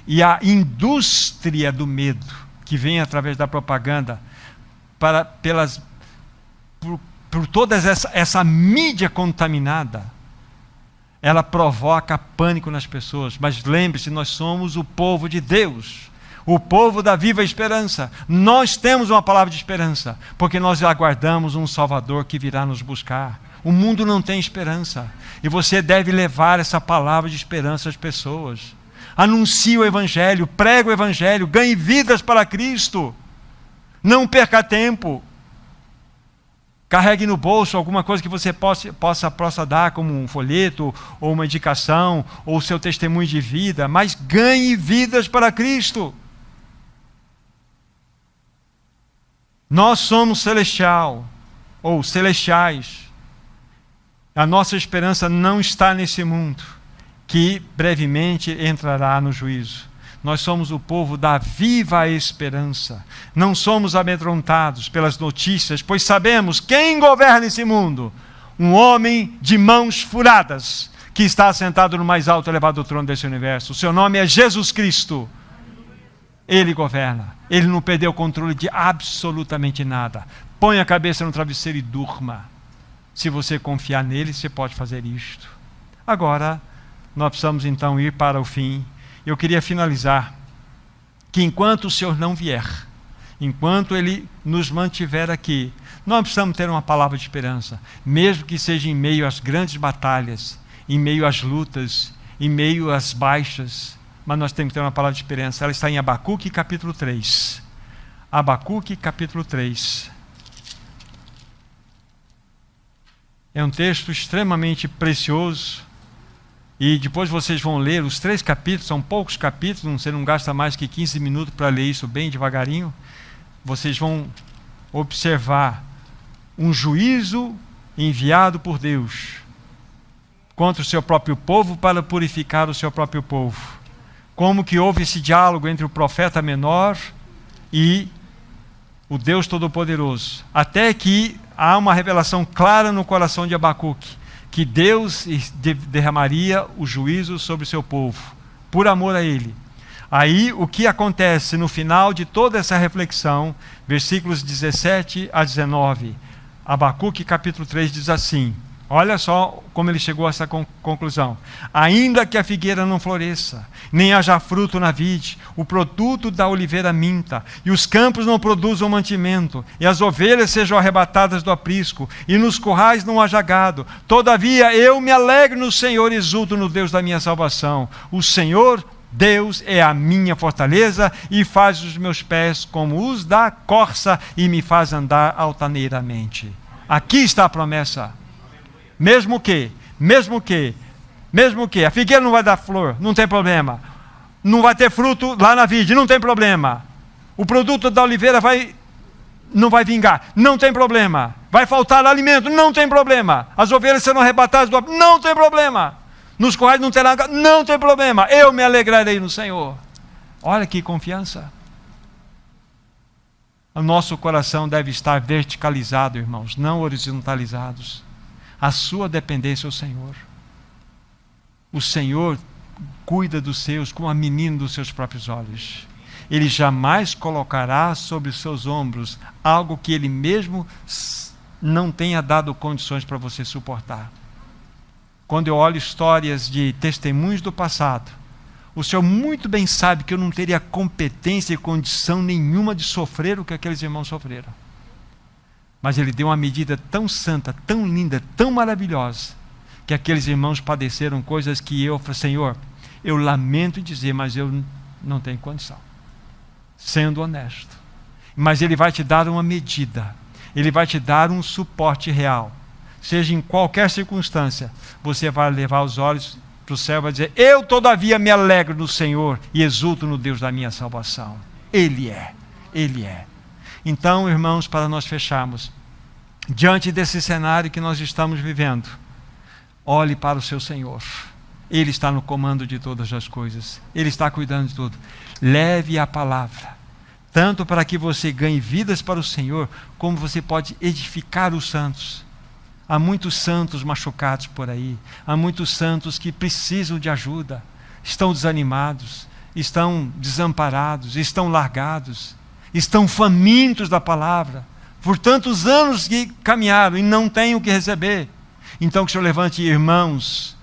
E a indústria do medo, que vem através da propaganda, por toda essa mídia contaminada, ela provoca pânico nas pessoas. Mas lembre-se, nós somos o povo de Deus, o povo da viva esperança. Nós temos uma palavra de esperança, porque nós aguardamos um Salvador que virá nos buscar. O mundo não tem esperança, e você deve levar essa palavra de esperança às pessoas. Anuncie o Evangelho, pregue o Evangelho, ganhe vidas para Cristo. Não perca tempo. Carregue no bolso alguma coisa que você possa dar, como um folheto, ou uma indicação, ou seu testemunho de vida, mas ganhe vidas para Cristo. Nós somos celestiais. A nossa esperança não está nesse mundo, que brevemente entrará no juízo. Nós somos o povo da viva esperança. Não somos amedrontados pelas notícias, pois sabemos quem governa esse mundo. Um homem de mãos furadas, que está assentado no mais alto e elevado trono desse universo. O seu nome é Jesus Cristo. Ele governa. Ele não perdeu o controle de absolutamente nada. Põe a cabeça no travesseiro e durma. Se você confiar nele, você pode fazer isto. Agora, nós precisamos então ir para o fim. Eu queria finalizar que enquanto o Senhor não vier, enquanto Ele nos mantiver aqui, nós precisamos ter uma palavra de esperança, mesmo que seja em meio às grandes batalhas, em meio às lutas, em meio às baixas, mas nós temos que ter uma palavra de esperança. Ela está em Abacuque capítulo 3. Abacuque capítulo 3. É um texto extremamente precioso. E depois vocês vão ler os 3 capítulos, são poucos capítulos, você não gasta mais que 15 minutos para ler isso bem devagarinho. Vocês vão observar um juízo enviado por Deus contra o seu próprio povo para purificar o seu próprio povo. Como que houve esse diálogo entre o profeta menor e o Deus Todo-Poderoso, até que há uma revelação clara no coração de Abacuque, que Deus derramaria o juízo sobre o seu povo, por amor a Ele. Aí, o que acontece no final de toda essa reflexão, versículos 17 a 19, Abacuque capítulo 3 diz assim, olha só como ele chegou a essa conclusão. Ainda que a figueira não floresça, nem haja fruto na vide, o produto da oliveira minta, e os campos não produzam mantimento, e as ovelhas sejam arrebatadas do aprisco, e nos currais não haja gado, todavia eu me alegro no Senhor e exulto no Deus da minha salvação. O Senhor Deus é a minha fortaleza, e faz os meus pés como os da corça, e me faz andar altaneiramente. Aqui está a promessa. Mesmo que a figueira não vai dar flor, não tem problema. Não vai ter fruto lá na vide, não tem problema. O produto da oliveira não vai vingar, não tem problema. Vai faltar alimento, não tem problema. As ovelhas serão arrebatadas do aprisco, não tem problema. Nos currais não terá, não tem problema. Eu me alegrarei no Senhor. Olha que confiança. O nosso coração deve estar verticalizado, irmãos, não horizontalizados. A sua dependência é o Senhor. O Senhor cuida dos seus como a menina dos seus próprios olhos. Ele jamais colocará sobre os seus ombros algo que Ele mesmo não tenha dado condições para você suportar. Quando eu olho histórias de testemunhos do passado, o Senhor muito bem sabe que eu não teria competência e condição nenhuma de sofrer o que aqueles irmãos sofreram. Mas Ele deu uma medida tão santa, tão linda, tão maravilhosa, que aqueles irmãos padeceram coisas que eu falei, Senhor, eu lamento dizer, mas eu não tenho condição. Sendo honesto. Mas Ele vai te dar uma medida. Ele vai te dar um suporte real. Seja em qualquer circunstância, você vai levar os olhos para o céu e vai dizer, eu todavia me alegro no Senhor e exulto no Deus da minha salvação. Ele é. Ele é. Então, irmãos, para nós fecharmos, diante desse cenário que nós estamos vivendo, olhe para o seu Senhor. Ele está no comando de todas as coisas. Ele está cuidando de tudo. Leve a palavra, tanto para que você ganhe vidas para o Senhor, como você pode edificar os santos. Há muitos santos machucados por aí. Há muitos santos que precisam de ajuda. Estão desanimados, estão desamparados, estão largados, estão famintos da palavra. Por tantos anos que caminharam e não têm o que receber. Então que o Senhor levante irmãos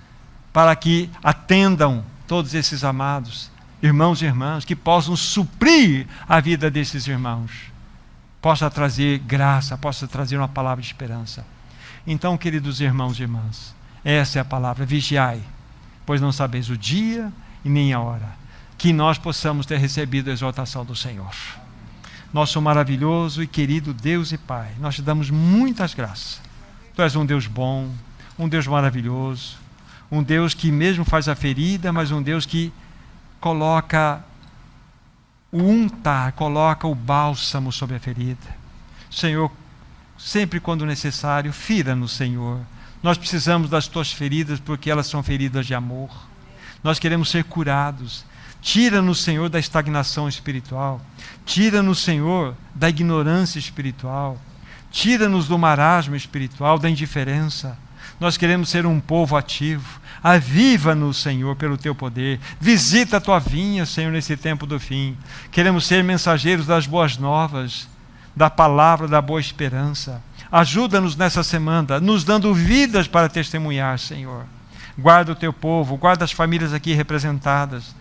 para que atendam todos esses amados, irmãos e irmãs, que possam suprir a vida desses irmãos. Possa trazer graça, possa trazer uma palavra de esperança. Então, queridos irmãos e irmãs, essa é a palavra: vigiai, pois não sabeis o dia e nem a hora. Que nós possamos ter recebido a exortação do Senhor. Nosso maravilhoso e querido Deus e Pai, nós te damos muitas graças. Tu és um Deus bom, um Deus maravilhoso, um Deus que mesmo faz a ferida, mas um Deus que coloca o untar, coloca o bálsamo sobre a ferida. Senhor, sempre quando necessário, fira-nos, Senhor. Nós precisamos das tuas feridas, porque elas são feridas de amor. Nós queremos ser curados. Tira-nos, Senhor, da estagnação espiritual. Tira-nos, Senhor, da ignorância espiritual. Tira-nos do marasmo espiritual, da indiferença. Nós queremos ser um povo ativo. Aviva-nos, Senhor, pelo teu poder. Visita a tua vinha, Senhor, nesse tempo do fim. Queremos ser mensageiros das boas novas, da palavra da boa esperança. Ajuda-nos nessa semana, nos dando vidas para testemunhar, Senhor. Guarda o teu povo, guarda as famílias aqui representadas.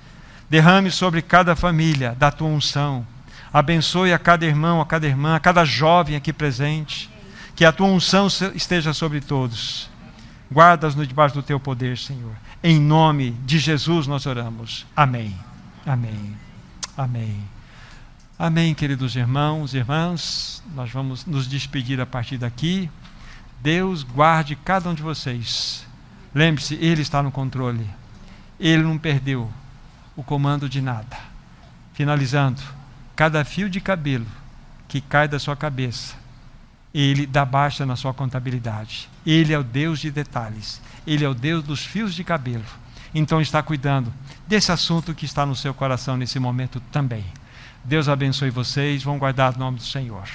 Derrame sobre cada família da tua unção. Abençoe a cada irmão, a cada irmã, a cada jovem aqui presente. Que a tua unção esteja sobre todos. Guarda-nos debaixo do teu poder, Senhor. Em nome de Jesus nós oramos. Amém. Amém. Amém. Amém, queridos irmãos e irmãs. Nós vamos nos despedir a partir daqui. Deus guarde cada um de vocês. Lembre-se, Ele está no controle. Ele não perdeu o comando de nada. Finalizando, cada fio de cabelo que cai da sua cabeça, Ele dá baixa na sua contabilidade. Ele é o Deus de detalhes. Ele é o Deus dos fios de cabelo. Então está cuidando desse assunto que está no seu coração nesse momento também. Deus abençoe vocês. Vão guardar o nome do Senhor.